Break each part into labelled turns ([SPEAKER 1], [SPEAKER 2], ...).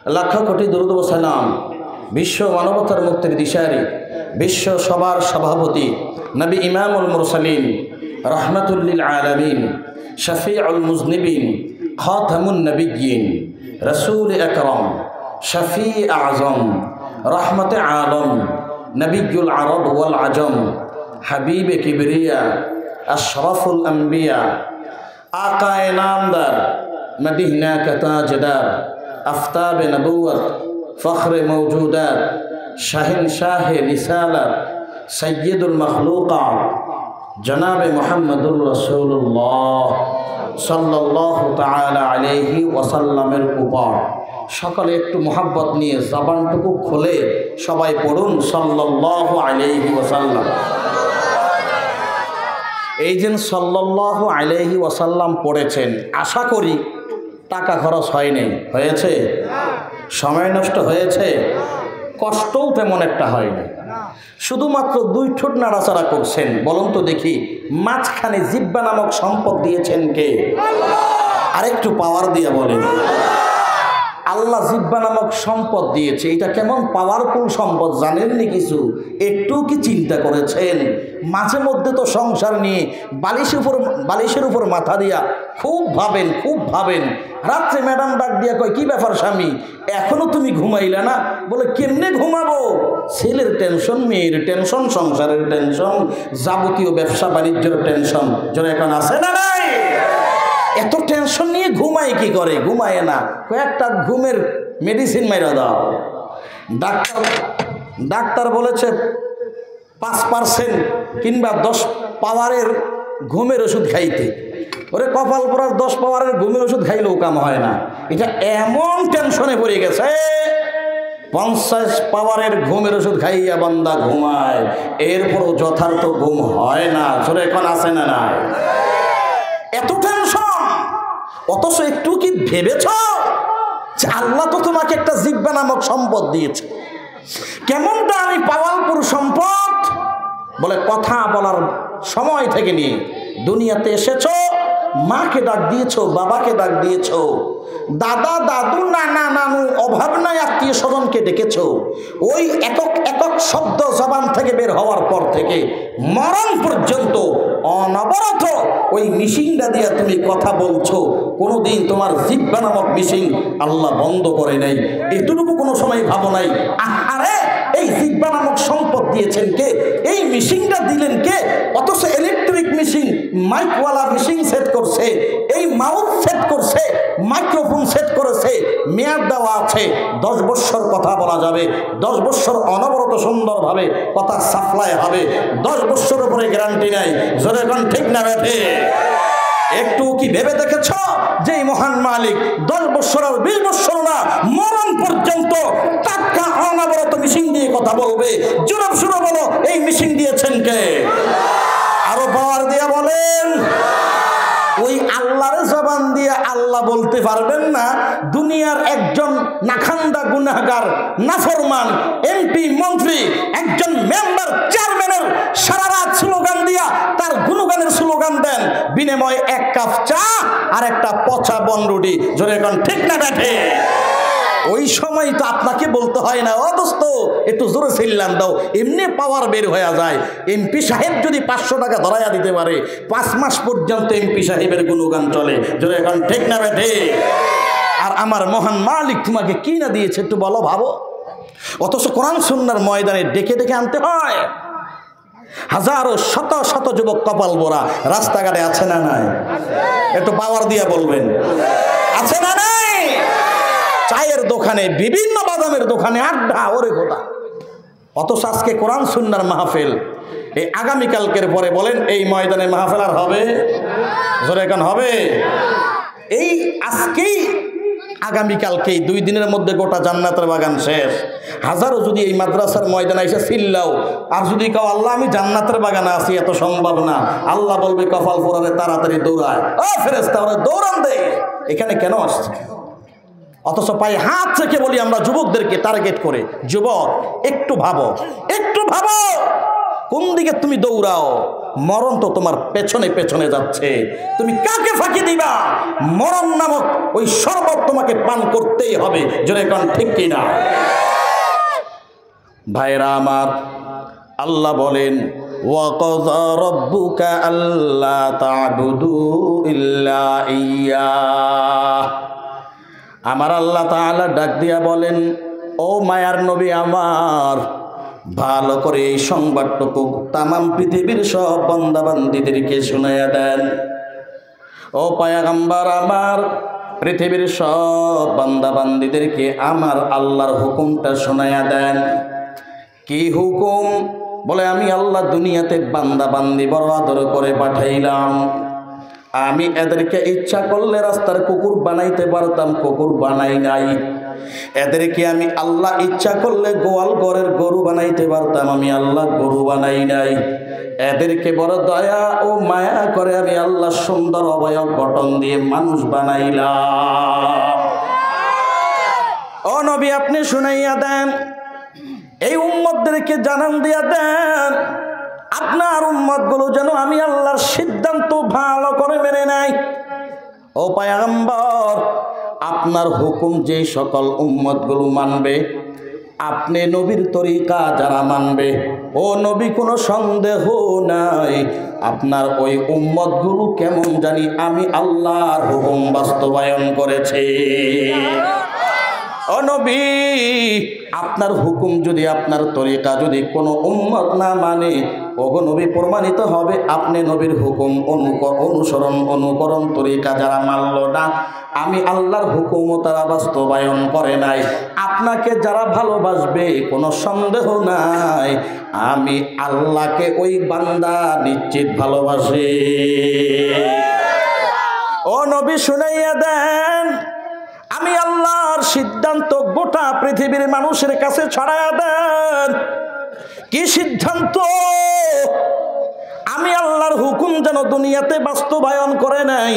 [SPEAKER 1] লাখ কোটি দরুদ ও সালাম বিশ্ব মানবতার মুক্তির দিশারি, বিশ্ব সবার সভাপতি নবী ইমামুল মুরসালিন, রহমাতুল্লিল আলামিন, শফিউল মুজনিবিন, খাতামুন নবিয়্যিন, রসুল আকরাম, শফি আজম, রহমত আলম, নবিয়ুল আরব ওয়াল আজম, হাবিব কিবরিয়া, আশরাফুল আম্বিয়া, আকায়ে নামদার, মদিনা কা তাজদার, আফতাব নবুয়ত, ফখর মৌজুদাত, শাহিনशाह रिसालत, सय्यदुल मखलूक़ात, जनाब मुहम्मदुर रसूलुल्लाह सल्लल्लाहु ताआला अलैहि वसल्लमेर ऊपर সকলে একটু মোহাব্বত নিয়ে জবানটুকু খুলে সবাই পড়ুন সাল্লাল্লাহু আলাইহি ওয়াসাল্লাম। এই যে সাল্লাল্লাহু আলাইহি ওয়াসাল্লাম পড়েছেন, আশা করি টাকা খরচ হয়নি, হয়েছে? সময় নষ্ট হয়েছে? কষ্টও তেমন একটা হয়নি, শুধুমাত্র দুই ঠোঁট নাড়াচাড়া করছেন। বলুন তো দেখি, মাঝখানে জিহ্বা নামক সম্পদ দিয়েছেন কে? আরেকটু পাওয়ার দিয়ে বলেন। আল্লাহ জিহ্বা নামক সম্পদ দিয়েছে। এটা কেমন পাওয়ারফুল সম্পদ জানেননি কিছু? একটু কি চিন্তা করেছেন? মাঝে মধ্যে তো সংসার নিয়ে বালিশের উপর মাথা দিয়া খুব ভাবেন। রাত্রে ম্যাডাম ডাক দিয়া কয়, কি ব্যাপার স্বামী, এখনো তুমি ঘুমাইলে না? বলে, কেমনে ঘুমাবো? ছেলের টেনশন, মেয়ের টেনশন, সংসারের টেনশন, যাবতীয় ব্যবসা বাণিজ্যের টেনশন। যারা এখন আছে না নাই, এত টেনশন নিয়ে ঘুমায় কি করে? ঘুমায় না, কয়েকটা ঘুমের মেডিসিন মাইরা দাও। ডাক্তার বলেছে 5% কিংবা 10 পাওয়ারের ঘুমের ওষুধ খাইতে। ওরে কপাল পোড়ার 10 পাওয়ারের ঘুমের ওষুধ খাইলেও কাম হয় না। এটা এমন টেনশনে পড়ে গেছে, 50 পাওয়ারের ঘুমের ওষুধ খাইয়া বান্দা ঘুমায়, এরপরও যথার্থ ঘুম হয় না। চলে এখন আছে না না? এত টেনশন, অথচ একটু কি ভেবেছ যে আল্লাহ তো তোমাকে একটা জিহ্বা নামক সম্পদ দিয়েছে? কেমনটা আমি পাওয়ারফুল সম্পদ? বলে, কথা বলার সময় থেকে নিয়ে দুনিয়াতে এসেছ, মাকে ডাক দিয়েছ, বাবাকে ডাক দিয়েছ, দাদা দাদু নানা নানু অভাব নাই আত্মীয় স্বজনকে ডেকেছ। ওই একক শব্দ জবান থেকে বের হওয়ার পর থেকে মরণ পর্যন্ত অনবরত ওই মিশিংটা দিয়া তুমি কথা বলছো। কোনোদিন তোমার জিহ্বা নামক মিশিং আল্লাহ বন্ধ করে নাই। এতটুকু কোনো সময় ভাবো নাই, আরে এই জিহ্বা নামক সম্পদ দিয়েছেন কে? এই মিশিংটা দিলেন কে? অথচ ইলেকট্রিক মিশিং, মাইকওয়ালা মিশিং সেট করছে, এই মাউথ সেট করছে, মাইক্রোফোন সেট করেছে, মেয়াদ দেওয়া আছে, 10 বছর কথা বলা যাবে, 10 বছর অনবরত সুন্দরভাবে কথা সাপ্লাই হবে, 10 বছরের উপরে গ্যারান্টি নাই। জোরে কোন ঠিক না বেঠে? একটু কি ভেবে দেখেছ যে এই মহান মালিক 10 বছর আর 20 বছর না, মরণ পর্যন্ত টাকা অনবরত মিশিং দিয়ে কথা বলবে? জোরে শুনে বলো, এই মিশিং দিয়েছেন কে? আরো পাওয়ার দিয়ে বলেন। ওই আল্লাহর জবান দিয়ে আল্লাহ বলতে পারবেন না, দুনিয়ার একজন নাখান্দা গুনাহগার নাফরমান এমপি মন্ত্রী, একজন মেম্বার চেয়ারম্যানের সারা রাত স্লোগান দিয়া তার গুণগানের স্লোগান দেন, বিনিময়ে 1 কাপ চা আর একটা পচা বনরুটি। জোরে এখন ঠিক না বেঠে? ওই সময় তো আপনাকে বলতে হয় না, ও দোস্ত একটু জোরে চিল্লান দাও, এমনি পাওয়ার বের হয়ে যায়। এমপি সাহেব যদি 500 টাকা ধরাইয়া দিতে পারে, 5 মাস পর্যন্ত এমপি সাহেবের গুণগান চলে। জোরে এখন ঠিক না বেঠে? আর আমার মহান মালিক তোমাকে কি না দিয়েছে একটু বলো, ভাবো। অথচ কোরআন সুন্নাহর ময়দানে ডেকে ডেকে আনতে হয়। হাজারো শত শত যুবক কপাল বোরা রাস্তাঘাটে আছে না নাই? একটু পাওয়ার দিয়ে বলবেন, আছে না নাই? চায়ের দোকানে, বিভিন্ন বাদামের দোকানে আড্ডা, ওরে খোদা। অথচ আজকে কোরআন সুন্নাহর মাহফিল, এই আগামীকালকের পরে বলেন এই ময়দানে মাহফিল আর হবে? জোরে এখন হবে? এই আজকেই আগামীকালকেই 2 দিনের মধ্যে গোটা জান্নাতের বাগান শেষ। হাজারো যদি এই মাদ্রাসার ময়দানে এসে চিল্লাও, আর যদি কাও আল্লাহ আমি জান্নাতের বাগানে আছি, এত সম্ভব না। আল্লাহ বলবে কপাল পোড়ারে তাড়াতাড়ি দৌড়ায়, ও ফেরেশতা ওরে দৌড়ান দে, এখানে কেন আসছে? অথচ পায়ে হাত রেখে বলি আমরা যুবকদেরকে টার্গেট করে, যুবক একটু ভাবো, একটু ভাবো, কোন দিকে তুমি দৌড়াও? মরণ তো তোমার পেছনে পেছনে যাচ্ছে, তুমি কাকে ফাঁকি দিবা? মরণ নামক ওই শরবত তোমাকে পান করতেই হবে। জোরে কোন ঠিক কিনা? ভাইরা আমার, আল্লাহ বলেন ওয়াকাযা রাব্বুকা আল্লা তা'বুদু ইল্লা ইয়্যাহ। আমার আল্লাহ তাআলা ডাক দিয়া বলেন, ও মায়ার নবী আমার, ভালো করে এই সংবাদটুকু তামাম পৃথিবীর সব বান্দা বান্দীদেরকে শুনাইয়া দেন। ও পয়গম্বর আমার, পৃথিবীর সব বান্দা বান্দীদেরকে আমার আল্লাহর হুকুমটা শোনাইয়া দেন। কি হুকুম? বলে আমি আল্লাহ দুনিয়াতে বান্দা বান্দি বড় আদর করে পাঠাইলাম। আমি এদেরকে ইচ্ছা করলে রাস্তার কুকুর বানাইতে পারতাম, কুকুর বানাই নাই। এদেরকে আমি আল্লাহ ইচ্ছা করলে গোয়াল ঘরের গরু বানাইতে পারতাম, আমি আল্লাহ গরু বানাই নাই। এদেরকে বড় দয়া ও মায়া করে আমি আল্লাহ সুন্দর অবয়ব গঠন দিয়ে মানুষ বানাইলাম। ও নবী, আপনি শুনাইয়া দেন, এই উম্মতদেরকে জানান দিয়া দেন, আপনার উম্মতগুলো যেন আমি আল্লাহর সিদ্ধান্ত ভালো করে মেনে নেয়। ও পয়গম্বর, আপনার হুকুম যে সকল উম্মতগুলো মানবে, আপনি নবীর তরিকা যারা মানবে, ও নবী কোনো সন্দেহ নাই আপনার ওই উম্মতগুলো কেমন জানি আমি আল্লাহর হুকুম বাস্তবায়ন করেছে। ও নবী, আপনার হুকুম যদি, আপনার তরিকা যদি কোনো উম্মত না মানে, ওগো নবী প্রমাণিত হবে আপনি নবীর হুকুম অনুকরণ তরিকা যারা মানল না, আমি আল্লাহর হুকুমও তারা বাস্তবায়ন করে নাই। আপনাকে যারা ভালোবাসবে কোনো সন্দেহ নাই আমি আল্লাহকে ওই বান্দা নিশ্চিত ভালোবাসে। ও নবী, শুনাইয়া দেন, আমি আল্লাহর সিদ্ধান্ত গোটা পৃথিবীর মানুষের কাছে ছড়াইয়া দেন। কি সিদ্ধান্ত? আমি আল্লাহর হুকুম যেন দুনিয়াতে বাস্তবায়ন করে নাই।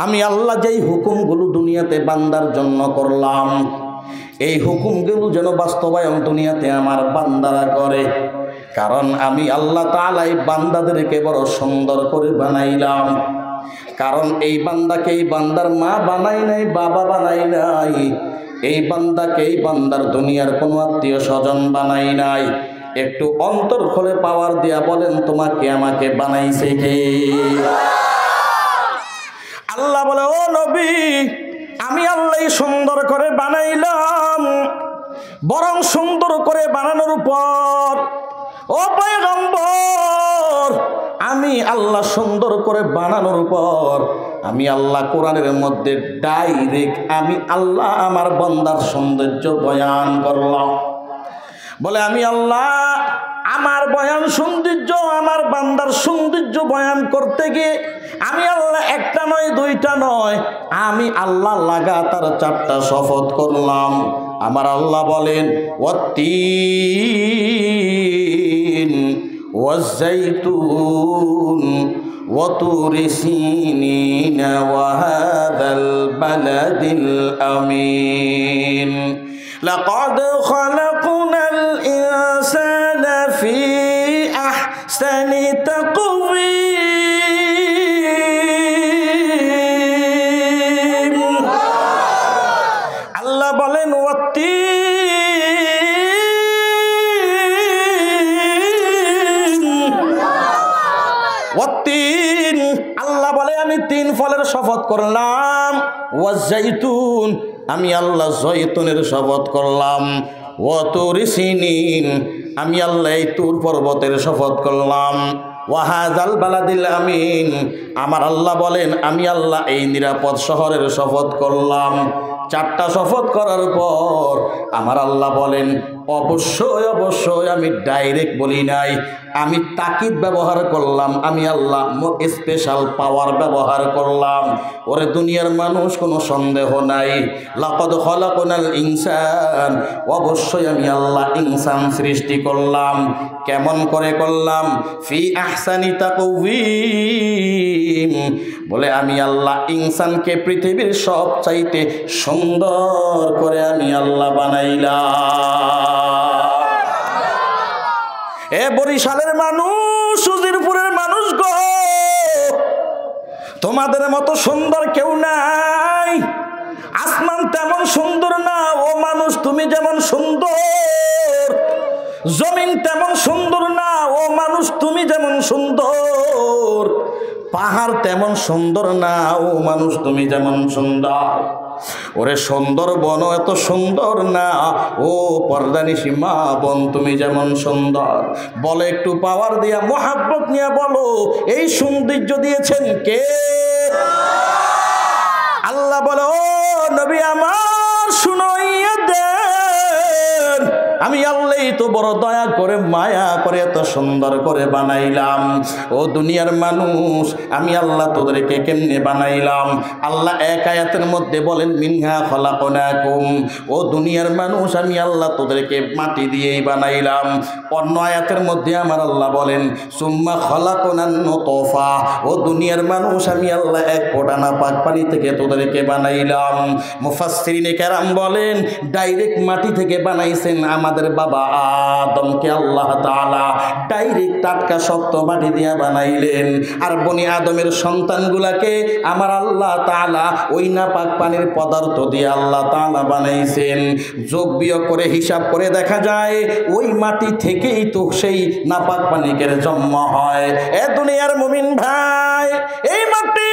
[SPEAKER 1] আমি আল্লাহ যেই হুকুমগুলো দুনিয়াতে বান্দার জন্য করলাম, এই হুকুমগুলো যেন বাস্তবায়ন দুনিয়াতে আমার বান্দারা করে। কারণ আমি আল্লাহ তাআলা এই বান্দাদেরকে বড় সুন্দর করে বানাইলাম। কারণ এই বান্দাকে এই বান্দার মা বানাই নাই, বাবা বানাই নাই। এই বান্দাকে এই বান্দার দুনিয়ার কোনো আত্মীয় স্বজন বানাই নাই। একটু অন্তর খুলে পাওয়ার দিয়া বলেন, তোমাকে আমাকে বানাইছে কে? আল্লাহ বলে, ও নবী, আমি আল্লাহ সুন্দর করে বানাইলাম। বরং সুন্দর করে বানানোর উপর ও পয়গম্বর, আমি আল্লাহ সুন্দর করে বানানোর উপর আমি আল্লাহ কোরআনের মধ্যে ডাইরেক্ট আমি আল্লাহ আমার বান্দার সৌন্দর্য বয়ান করলাম। বলে আমি আল্লাহ আমার বয়ান সৌন্দর্য, আমার বান্দার সৌন্দর্য বয়ান করতে গিয়ে আমি আল্লাহ একটা নয়, দুইটা নয়, আমি আল্লাহ লাগাতার 4টা শপথ করলাম। আমার আল্লাহ বলেন, ওয়াত্তিন ওয়াজ্জাইতুন ওয়াতুরি সিনিন ওয়া হাযাল বালাদিল আমিন লাকাদ খালাকনাল ইনসানা ফি আহসানি তাকওয়িম। আল্লাহ বলেন, ওয়াত্তিন, আল্লাহ বলে আমি 3 ফলের শপথ করলাম। ওয়াজ্জাইতুন, আমি আল্লাহ জয়তুনের শপথ করলাম। ওয়াতুরি সিনিন, আমি আল্লাহ এই তুর পর্বতের শপথ করলাম। ওয়াহাজাল বালাদিল আমিন, আমার আল্লাহ বলেন আমি আল্লাহ এই নিরাপদ শহরের শপথ করলাম। 4টা শপথ করার পর আমার আল্লাহ বলেন, অবশ্যই অবশ্যই আমি ডাইরেক্ট বলি নাই, আমি তাকিদ ব্যবহার করলাম, আমি আল্লাহ স্পেশাল পাওয়ার ব্যবহার করলাম। ওরে দুনিয়ার মানুষ, কোনো সন্দেহ নাই, লাকাদ খালাকনাল ইনসান, অবশ্যই আমি আল্লাহ ইনসান সৃষ্টি করলাম। কেমন করে করলাম? ফি আহসানি তাকওয়িম, বলে আমি আল্লাহ ইনসানকে পৃথিবীর সবচাইতে সুন্দর করে আমি আল্লাহ বানাইলাম। এ বরিশালের মানুষ, উজিরপুরের মানুষ, তোমাদের মতো সুন্দর কেউ নাই। আসমান তেমন সুন্দর না ও মানুষ তুমি যেমন সুন্দর, জমিন তেমন সুন্দর না ও মানুষ তুমি যেমন সুন্দর, পাহাড় তেমন সুন্দর না ও মানুষ তুমি যেমন সুন্দর। ওরে সুন্দর বন এত সুন্দর না ও পর্দানিশী মা বোন তুমি যেমন সুন্দর। বলে একটু পাওয়ার দিয়া মোহাব্বত নিয়ে বলো এই সৌন্দর্য দিয়েছেন কে? আল্লাহ বলে ও নবী আমার শুনাইয়া দেন, আমি আল্লাহই তো বড় দয়া করে মায়া করে এত সুন্দর করে বানাইলাম। ও দুনিয়ার মানুষ আমি আল্লাহ তোদেরকে কেমনে বানাইলাম? আল্লাহ এক আয়াতের মধ্যে বলেন মিনহা খলাকনাকুম। ও দুনিয়ার মানুষ আমি আল্লাহ তোদেরকে মাটি দিয়েই বানাইলাম। অন্য আয়াতের মধ্যে আমার আল্লাহ বলেন সুম্মা খলাকনান নুতফা। ও দুনিয়ার মানুষ আমি আল্লাহ এক ফোঁটা নাপাক পানি থেকে তোদেরকে বানাইলাম। মুফাসসিরিনে কেরাম বলেন ডাইরেক্ট মাটি থেকে বানাইছেন আমাদের বাবা আদমকে আল্লাহ তাআলা ডাইরেক্ট টাটকা শক্ত মাটি দিয়ে বানাইলেন। আর বনি আদমের সন্তানগুলাকে আমার আল্লাহ তাআলা ওই নাপাক পানির পদার্থ দিয়ে আল্লাহ তাআলা বানাইছেন। যোগ বিয়োগ করে হিসাব করে দেখা যায় ওই মাটি থেকেই তো সেই নাপাক পানিকের জন্ম হয়। এ দুনিয়ার মুমিন ভাই, এই মাটি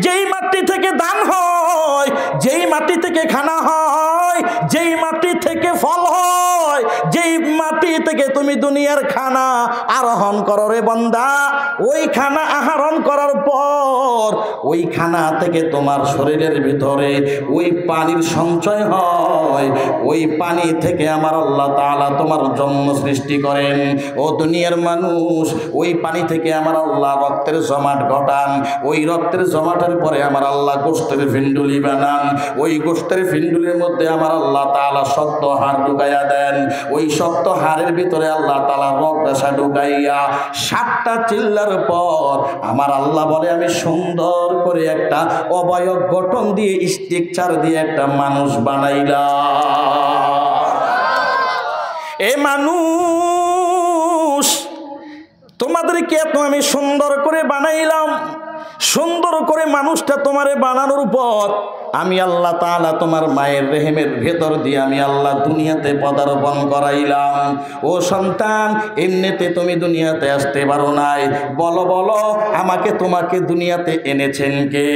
[SPEAKER 1] যেই মাটি থেকে দান হয়, যেই মাটি থেকে খানা হয়, যেই মাটি থেকে ফল হয়, যেই মাটি থেকে তুমি দুনিয়ার খানা আরোহণ করো রে বান্দা, ওই খানা আহরণ করার পর ওই খানা থেকে তোমার শরীরের ভিতরে ওই পানির সঞ্চয় হয়। ওই পানি থেকে আমার আল্লাহ তাআলা তোমার জন্ম সৃষ্টি করেন। ও দুনিয়ার মানুষ, ওই পানি থেকে আমার আল্লাহ রক্তের জমাট ঘটান। ওই রক্তের জমাটের পরে আমার আল্লাহ গোশতের ফিন্ডুলি বানান। ওই গোশতের ফিন্ডুলির মধ্যে আমার আল্লাহ তাআলা শক্ত হাড় ঢুকাইয়া দেন। ওই শক্ত হাড়ের ভিতরে আল্লাহ তাআলা রক্তটা ঢুকাইয়া 7টা চিল্লার পর আমার আল্লাহ বলে আমি সুন্দর করে একটা অবয়ব গঠন দিয়ে স্ট্রাকচার দিয়ে একটা মানুষ বানাইলাম। এ মানুষ তোমাদেরকে এত আমি সুন্দর করে বানাইলাম। সুন্দর করে মানুষটা তোমারে বানানোর পর আমি আল্লাহ তাআলা তোমার মায়ের রেহেমের ভেতর দিয়ে আমি আল্লাহ দুনিয়াতে পদার্পণ করাইলাম। ও সন্তান, এমনিতে তুমি দুনিয়াতে আসতে পারো নাই। বলো বলো আমাকে তোমাকে দুনিয়াতে এনেছেন কে?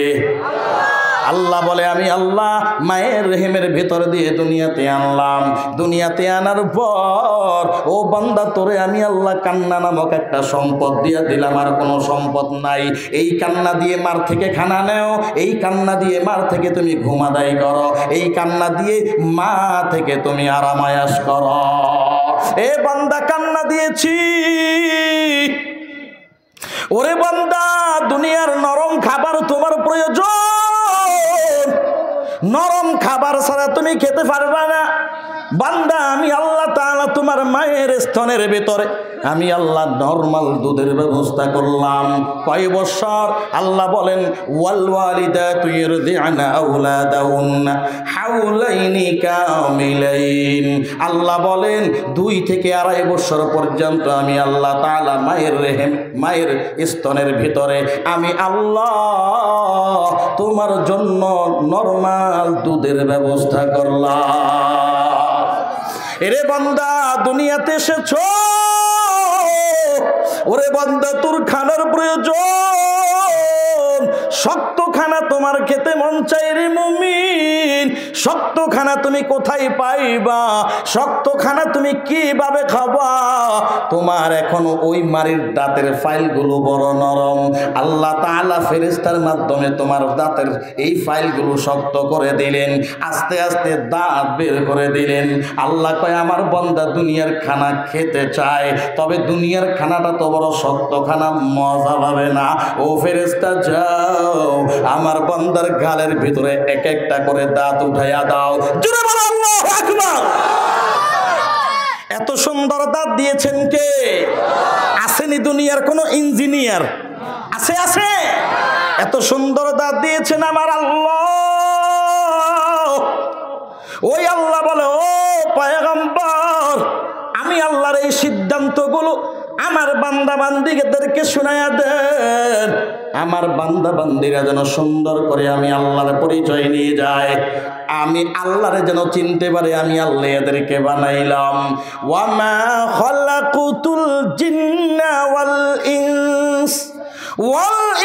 [SPEAKER 1] আল্লাহ বলে আমি আল্লাহ মায়ের রেহেমের ভেতর দিয়ে দুনিয়াতে আনলাম। দুনিয়াতে আনার পর ও বান্দা তোরে আমি আল্লাহ কান্না নামক একটা সম্পদ দিয়ে দিলাম। আর কোনো সম্পদ নাই। এই কান্না দিয়ে মার থেকে খানা নেও, এই কান্না দিয়ে মার থেকে তুমি ঘুম আদায় করো, এই কান্না দিয়ে মা থেকে তুমি আরাম আয়াস করো। এ বান্দা কান্না দিয়েছি। ওরে বান্দা দুনিয়ার নরম খাবার তোমার প্রয়োজন। নরম খাবার ছাড়া তুমি খেতে পারবে না। বান্দা আমি আল্লাহ তাআলা তোমার মায়ের স্তনের ভেতরে আমি আল্লাহ নরমাল দুধের ব্যবস্থা করলাম। কয় বছর? আল্লাহ বলেন ওয়াল ওয়ালিদাতু ইরদি'না আওলাদাহুন্না হাওলাইনি কামিলাইন। আল্লাহ বলেন 2 থেকে 2.5 বছর পর্যন্ত আমি আল্লাহ তাআলা মায়ের স্তনের ভিতরে আমি আল্লাহ তোমার জন্য নরমাল দুধের ব্যবস্থা করলাম। এরে বান্দা দুনিয়াতে এসেছো, ওরে বান্দা তোর খানার প্রয়োজন। শক্ত খানা তোমার খেতে মন চাই রে মুমিন। শক্ত খানা তুমি কোথায় পাইবা? শক্ত খানা তুমি কিভাবে খাবা? তোমার এখনো ওই মারির দাঁতের ফাইলগুলো বড় নরম। আল্লাহ তাআলা ফেরেশতার মাধ্যমে তোমার দাঁতের এই ফাইলগুলো শক্ত করে দিলেন। আস্তে আস্তে দাঁত বের করে দিলেন। আল্লাহ কয় আমার বান্দা দুনিয়ার খানা খেতে চায়, তবে দুনিয়ার খানাটা তো বড় শক্ত খানা, মজা পাবে না। ও ফেরেশতা যাও আমার বান্দার গালের ভিতরে এক একটা করে দাঁত উঠাইয়া দাও। জোরে বলো আল্লাহু আকবার। এত সুন্দর দাঁত দিয়েছেন কে? আসেনি দুনিয়ার কোন ইঞ্জিনিয়ার? আছে আছে? এত সুন্দর দাঁত দিয়েছেন আমার আল্লাহ। ওই আল্লাহ বলে ও পয়গম্বর আমি আল্লাহর এই সিদ্ধান্তগুলো আমার বান্দা বান্দিদেরকে শুনায়া দেন, আমার বান্দা বান্দিরা যেন সুন্দর করে আমি আল্লাহর পরিচয় নিয়ে যায়, আমি আল্লাহরে যেন চিনতে পারে, আমি আল্লাহ এদেরকে বানাইলাম। ওয়া মা খালাকুতুল জিন্না ওয়াল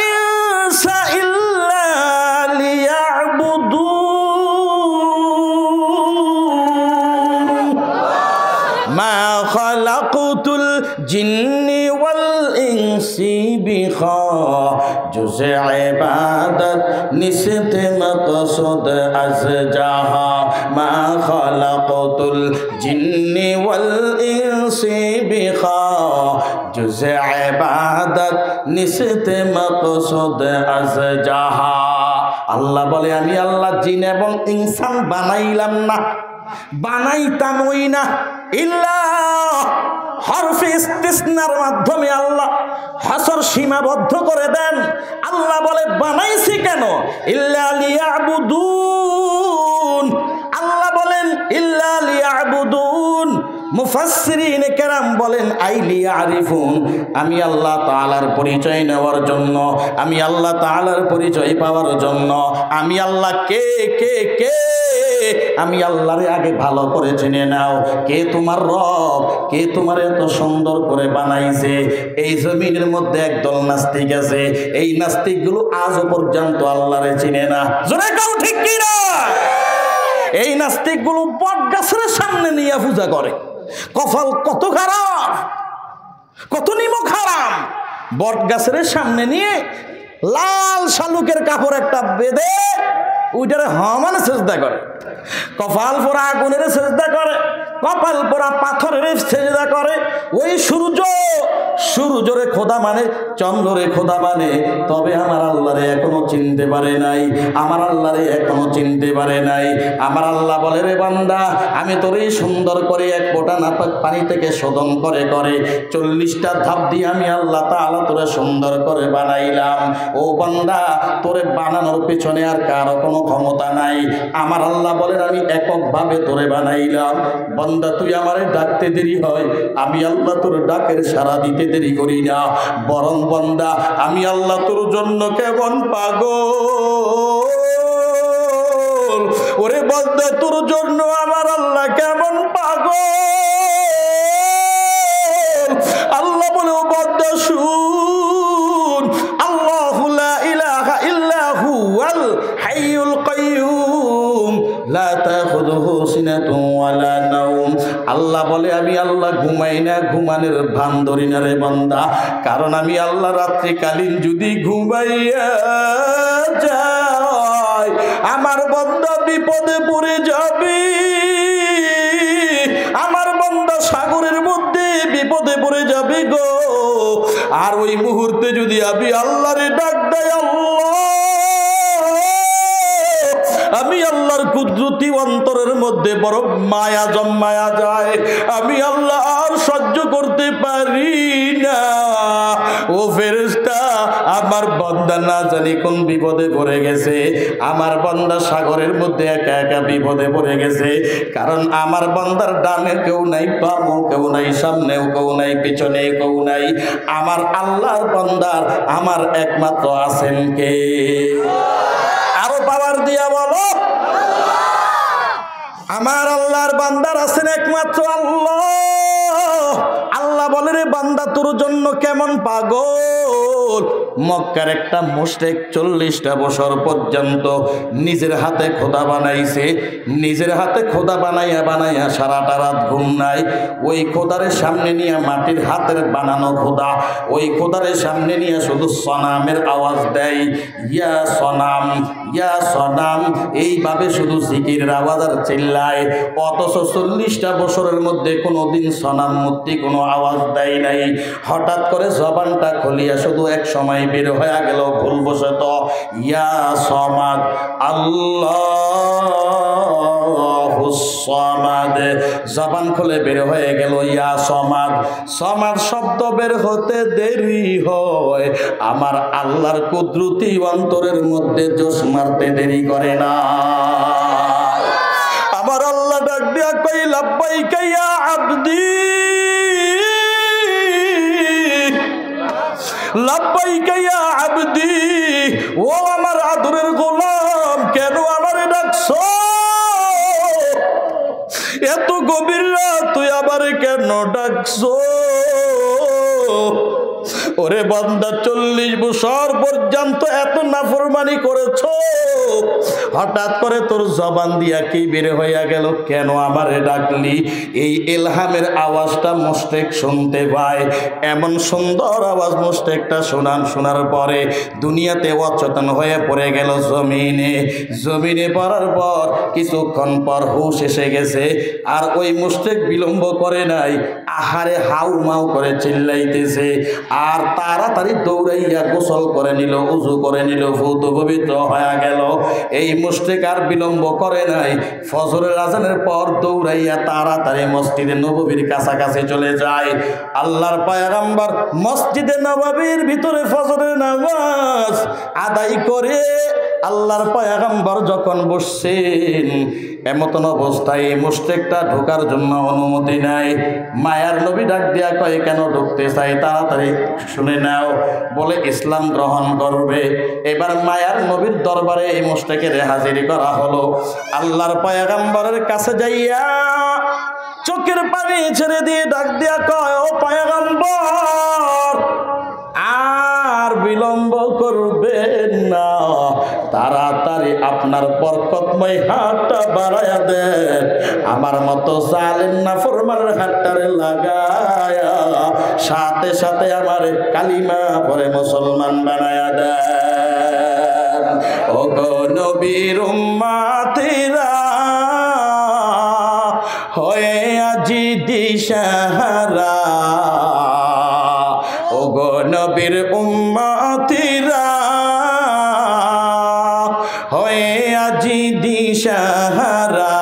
[SPEAKER 1] ইনসা ইল্লা লিয়াবুদুন। মা খালাকুতুল জিন্নি ওয়াল ইনসি বিখাজুজ ইবাদত নিসতে মকসুদ আজ জাহা। মা খালাকুতুল জিন্নি ওয়াল ইনসি বিখাজুজ ইবাদত নিসতে মকসুদ আজ জাহা। আল্লাহ বলে আমি আল্লাহ জিন এবং ইনসান বানাইলাম না, বানাইতামই না, ইল্লা হরফে ইস্তিসনার মাধ্যমে আল্লাহ হাসর সীমাবদ্ধ করে দেন। আল্লাহ বলে বানাইছি কেন? ইল্লা লিয়াবুদুন। আল্লাহ বলেন ইল্লা লিয়াবুদুন। মুফাসসিরিন কেরাম বলেন আই লিয়ারিফুন, আমি আল্লাহ তাআলার পরিচয় নেওয়ার জন্য, আমি আল্লাহ তাআলার পরিচয় পাওয়ার জন্য, আমি আল্লাহ কে কে কে, আমি আল্লাহরে আগে ভালো করে চিনে নাও। কে তোমার রব, কে তোমার এত সুন্দর করে বানাইছে। এই জমিনের মধ্যে একদল নাস্তিক আছে, এই নাস্তিকগুলো আজও পর্যন্ত আল্লাহরে চিনে না। জোরে কাও ঠিক কি না? এই নাস্তিকগুলো বট গাছের সামনে নিয়ে পূজা করে। কপাল কত খারাপ, কত নিমক হারাম। বট গাছের সামনে নিয়ে লাল শালুকের কাপড় একটা বেঁধে ওইটারে মানে সেজদা করে, কপাল পোড়া আগুনের সেজদা করে, কপাল পোড়া পাথরের সেজদা করে। ওই সূর্যরে খোদা মানে, চন্দ্ররে খোদা মানে, তবে আমার আল্লাহরে এখনো চিনতে পারে নাই, আমার আল্লাহরে এখনো চিনতে পারে নাই। আমার আল্লাহ বলে রে বান্দা, আমি তোরে সুন্দর করে এক ফোঁটা নাপাক পানি থেকে শোধন করে করে 40টা ধাপ দিয়ে আমি আল্লাহ তাআলা তোরে সুন্দর করে বানাইলাম। ও বান্দা, তোরে বানানোর পেছনে আর কারো কোনো ক্ষমতা নাই। আমার আল্লাহ বলেন আমি এককভাবে তোরে বানাইলাম। বান্দা তুই আমারে ডাকতে দেরি হয়, আমি আল্লাহ তোর ডাকের সাড়া দিতে দেরি করি না। বরং বান্দা আমি আল্লাহ তোর জন্য কেমন পাগল, ওরে বান্দা তোর জন্য আমার আল্লাহ কেমন পাগল। আল্লাহ বলে ও বান্দা শুন, আল্লাহু লা ইলাহা ইল্লা হুয়াল হাইয়ুল কাইয়্যুম লা তাখুযুহু সিনাতুন ওয়ালা নাওম। আল্লাহ বলে আমি আল্লাহ ঘুমাই না, ঘুমানোর ভান ধরি না রে বান্দা। কারণ আমি আল্লাহ রাত্রিকালীন যদি ঘুমাইয়া যাই, আমার বান্দা বিপদে পড়ে যাবে, আমার বান্দা সাগরের মধ্যে বিপদে পড়ে যাবে গো। আর ওই মুহূর্তে যদি আমি আল্লাহরে ডাক দেয়, আমি আল্লাহর কুদরতি অন্তরের মধ্যে বড় মায়া জন্মায়া যায়, আমি আল্লাহ আর সহ্য করতে পারি না। ও ফেরেশতা, আমার বান্দা না জানি কোন বিপদে পড়ে গেছে, আমার বান্দা সাগরের মধ্যে একা একা বিপদে পড়ে গেছে। কারণ আমার বান্দার ডানে কেউ নাই, বামও কেউ নাই, সামনেও কেউ নাই, পিছনে কেউ নাই। আমার আল্লাহর বান্দার আমার একমাত্র আছেন কে? আরো পাওয়ার দিয়া বলো, আমার আল্লাহর বান্দার আছেন একমাত্র আল্লাহ। আল্লাহ বলে রে বান্দা তোর জন্য কেমন পাগল। মক্কার একটা মুশরিক 40টা বছর পর্যন্ত নিজের হাতে খোদা বানাইছে, নিজের হাতে খোদা বানাইয়া বানাইয়া সারাটা রাত ঘুম নাই। ওই খোদারের সামনে নিয়ে মাটির হাতের বানানো খোদা, ওই খোদারের সামনে নিয়ে শুধু সনামের আওয়াজ দেয়, ইয়া সনাম ইয়া সনাম, এইভাবে শুধু জিকিরের আওয়াজ আর চিল্লায়। অথচ 40টা বছরের মধ্যে কোনোদিন সনাম মূর্তি কোনো আওয়াজ দেয় নাই। হঠাৎ করে জবানটা খুলিয়া শুধু এক সময় বের হয়ে গেল ভুলবশত, ইয়া সমাদ আল্লাহুস সামাদ। জবান খুলে বের হয়ে গেল ইয়া সমাদ। সমাদ শব্দ বের হতে দেরি হয়, আমার আল্লাহর কুদরতি অন্তরের মধ্যে জোশ মারতে দেরি করে না। আমার আল্লাহ ডাক দিয়া কই লাব্বাইকা ইয়া আবদি, লাব্বাইকা ইয়া আবদি, ও আমার আদরের গোলাম, কেন আমারে ডাকছো? এত গভীর রাত তুই আমারে কেন ডাকছো? ওরে বান্দা, 40 বছর পর্যন্ত এত নাফরমানি করেছো, হঠাৎ করে তোর জবান দিয়া কি বের হইয়া গেল? কেন আমারে ডাকলি? এই ইলহামের আওয়াজটা মুশরিক শুনতে পায়। এমন সুন্দর আওয়াজ মুশরিকটা শোনার পরে দুনিয়াতে অচেতন হয়ে পড়ে গেল জমিনে পড়ার পর কিছুক্ষণ পর হুঁশ এসে গেছে। আর ওই মুশরিক বিলম্ব করে নাই, আহারে হাউ মাউ করে চিল্লাইতেছে, আর তাড়াতাড়ি দৌড়াইয়া গোসল করে নিল, উজু করে নিল, ভূত পবিত্র হয়ে গেল। এই মুশরিক আর বিলম্ব করে নাই, ফজরের আজানের পর দৌড়াইয়া তাড়াতাড়ি মসজিদে নববীর কাছাকাছি চলে যায়। আল্লাহর পয়গম্বর মসজিদে নববীর ভিতরে ফজরের নামাজ আদায় করে আল্লাহর পয়গম্বর যখন বসছেন, এমতন অবস্থায় এই মুশরিকটা ঢোকার জন্য অনুমতি নাই। মায়ার নবী ডাক দিয়া কয়, কেন ঢুকতে চাই? তাড়াতাড়ি শুনে নাও। বলে ইসলাম গ্রহণ করবে। এবার মায়ার নবীর দরবারে এই মুশরিকের হাজির করা হলো। আল্লাহর পয়গম্বরের কাছে যাইয়া চোখের পানি ছেড়ে দিয়ে ডাক দিয়া কয়, ও পয়গম্বর, আর বিলম্ব করবেন না, তাড়াতাড়ি আপনার বরকতময় হাতটা বাড়ায়া দেন, আমার মতো জালেম নাফরমানের হাতটারে লাগায়া সাথে সাথে আমার কালিমা পরে মুসলমান বানায়া দেন। ও গো নবীর উম্মতিরা, হয়ে আজি দিশাহারা, ও গো নবীর উম্মতিরা, হয়ে আজি দিশাহারা,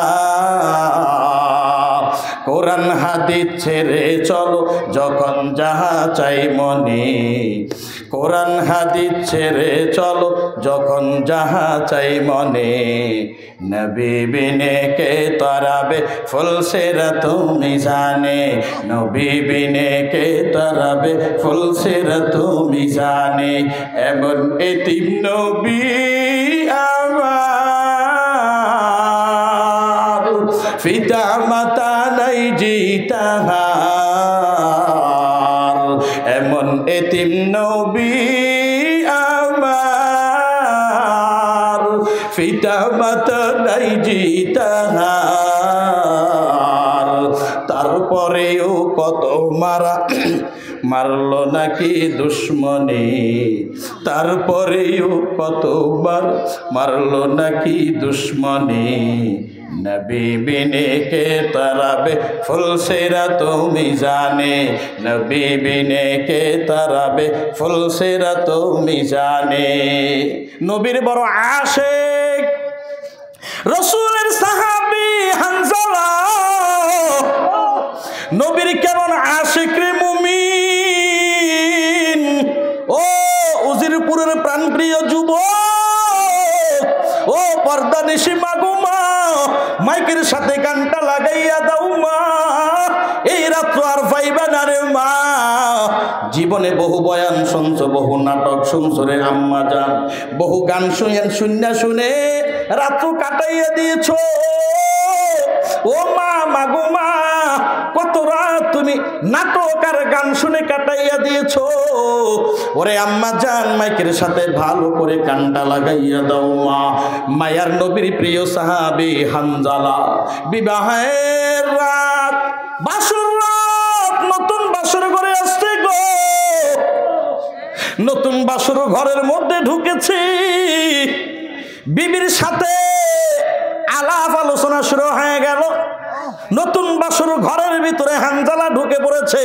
[SPEAKER 1] কোরআন হাদিস ছেড়ে চলো যখন যাহা চাই মনে, কোরআন হাদিস ছেড়ে চলো যখন যাহা চাই মনে, নবী বিনে কে তারাবে ফুলসেরা তুমি জানে, নবী বিনে কে তারাবে ফুলসেরা তুমি জানে, এমন এতিম নবী আমার, পিতা মাতা নাই জিতাহার, এমন এতিম নবী আমার, পিতা মাতা নাই জিতাহার, তারপরেও কত মারলো নাকি দুশ্মনে, তারপরেও কতবার মারলো নাকি দুশ্মনে, নবী বিনে কে তারাবে ফুলসেরা তুমি জানে, নবী বিনে কে তারাবে ফুলসেরা তুমি জানে। নবীর বড় আশিক, রাসূলের সাহাবী হানজালা, নবীর কেমন আশিক রে মুমিন। ও উজিরপুরের প্রাণপ্রিয় যুবক, ও পর্দা নিশি মাগুমা, মাইকের সাথে গানটা লাগাইয়া দাও মা, এই রাত্র আর পাইবা না রে মা। জীবনে বহু বয়ান শুনছো, বহু নাটক শুনছো রে আম্মা জান, বহু গান শুনে রাত্র কাটাইয়া দিয়েছো। ও মা, মাগুমা, কত রাত তুমি নাটক আর গান শুনে কাটাইয়া দিয়েছো। ওরে আম্মা জান, মাইকের সাথে ভালো করে কানটা লাগাইয়া দাও মা। মায়ার নবীর প্রিয় সাহাবী হানজালা, বিবাহের রাত, বাসর রাত, নতুন বাসর ঘরে আসছে গো, নতুন বাসর ঘরের মধ্যে ঢুকেছি, বিবির সাথে আলাপ আলোচনা শুরু হয়ে গেল। নতুন বাসর ঘরের ভিতরে হানজালা ঢুকে পড়েছে।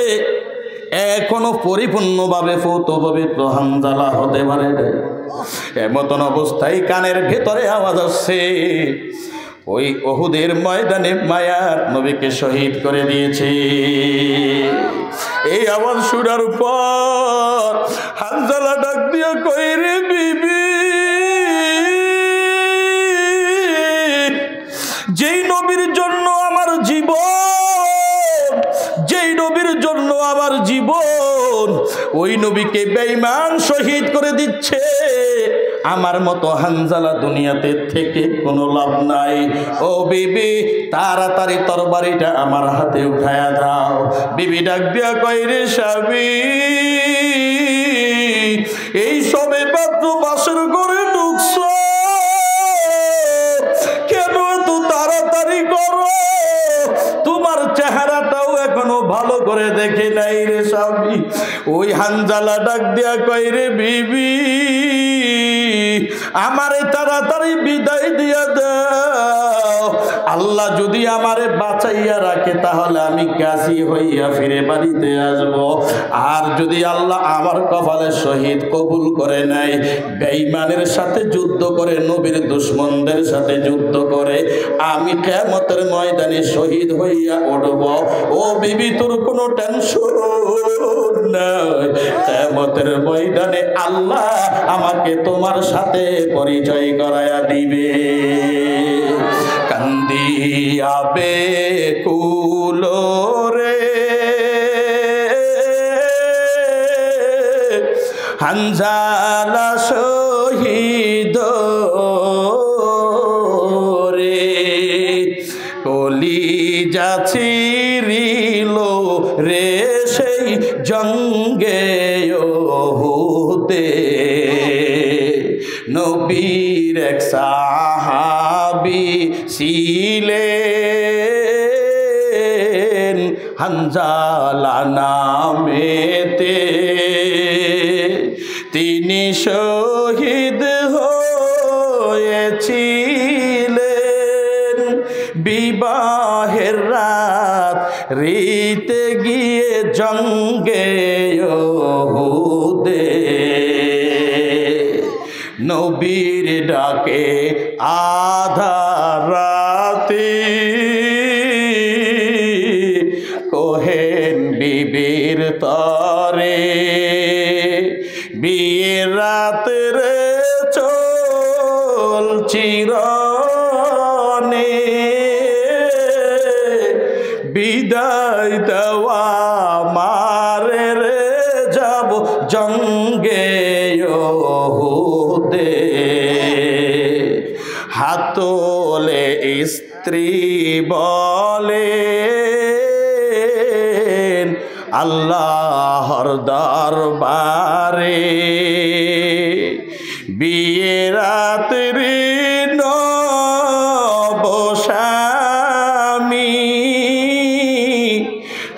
[SPEAKER 1] এখনো পরিপূর্ণভাবে পূত পবিত্র হানজালা হতে পারে। এমতন অবস্থায় কানের ভেতরে আওয়াজ আসছে, ওই উহুদের ময়দানে মায়ার নবীকে শহীদ করে দিয়েছে। এই আওয়াজ শোনার পর হানজালা ডাক দিয়া কই, রে বিবি, যেই নবীর জন্য আমার জীবন, যেই নবীর জন্য আমার জীবন, ওই নবীকে বেঈমান শহীদ করে দিচ্ছে। আমার মতো হানজালা দুনিয়াতে থেকে কোনো লাভ নাই। ও বিবি, তাড়াতাড়ি তরবারিটা আমার হাতে উঠায়া দাও। বিবি ডাক দিয়া কয়, রে স্বামী, এই সবে মাত্র বাসর করে ঢুকছ, কেন এত তাড়াতাড়ি করো? তোমার চেহারাটাও এখনো ভালো করে দেখে নাই রে স্বামী। ওই হানজালা ডাক দিয়া কয়, রে বিবি, আমারে তাড়াতাড়ি বিদায় দিয়া দাও। আল্লাহ যদি আমারে বাঁচাইয়া রাখে তাহলে আমি গাজী হইয়া ফিরে বাড়িতে আসব। আর যদি আল্লাহ আমার কপালে শহীদ কবুল করে নেয়, বেঈমানের সাথে যুদ্ধ করে, নবীর দুশমনদের সাথে যুদ্ধ করে আমি কিয়ামতের ময়দানে শহীদ হইয়া উঠব। ও বিবি, তোর কোনো টেনশন নাই। কিয়ামতের ময়দানে আল্লাহ আমাকে তোমার সাথে পরিচয় করায়া দিবে। কান্দিয়া বেকুল রে হানজালা শহীদ রে, কলিজা ছিঁড়িল রে সেই জঙ্গে ওহুদে। নবীর এক সাহাবী ছিলেন হানজালা নামেতে, তিনি শহীদ হয়েছিলেন বিবাহের রাত রীতে গিয়ে জঙ্গে ওহুদে। নবীর ডাকে আধা রাতে কোহেন বিবির তরে, বিয়ের রাত্রে চল চিরনে, বিদায় দেওয়া মারে রে যাব জঙ্গে ওহুদে। হাতলে স্ত্রী বলে আল্লাহর দরবারে, বিয়ে রাত্রি নবস্বামী,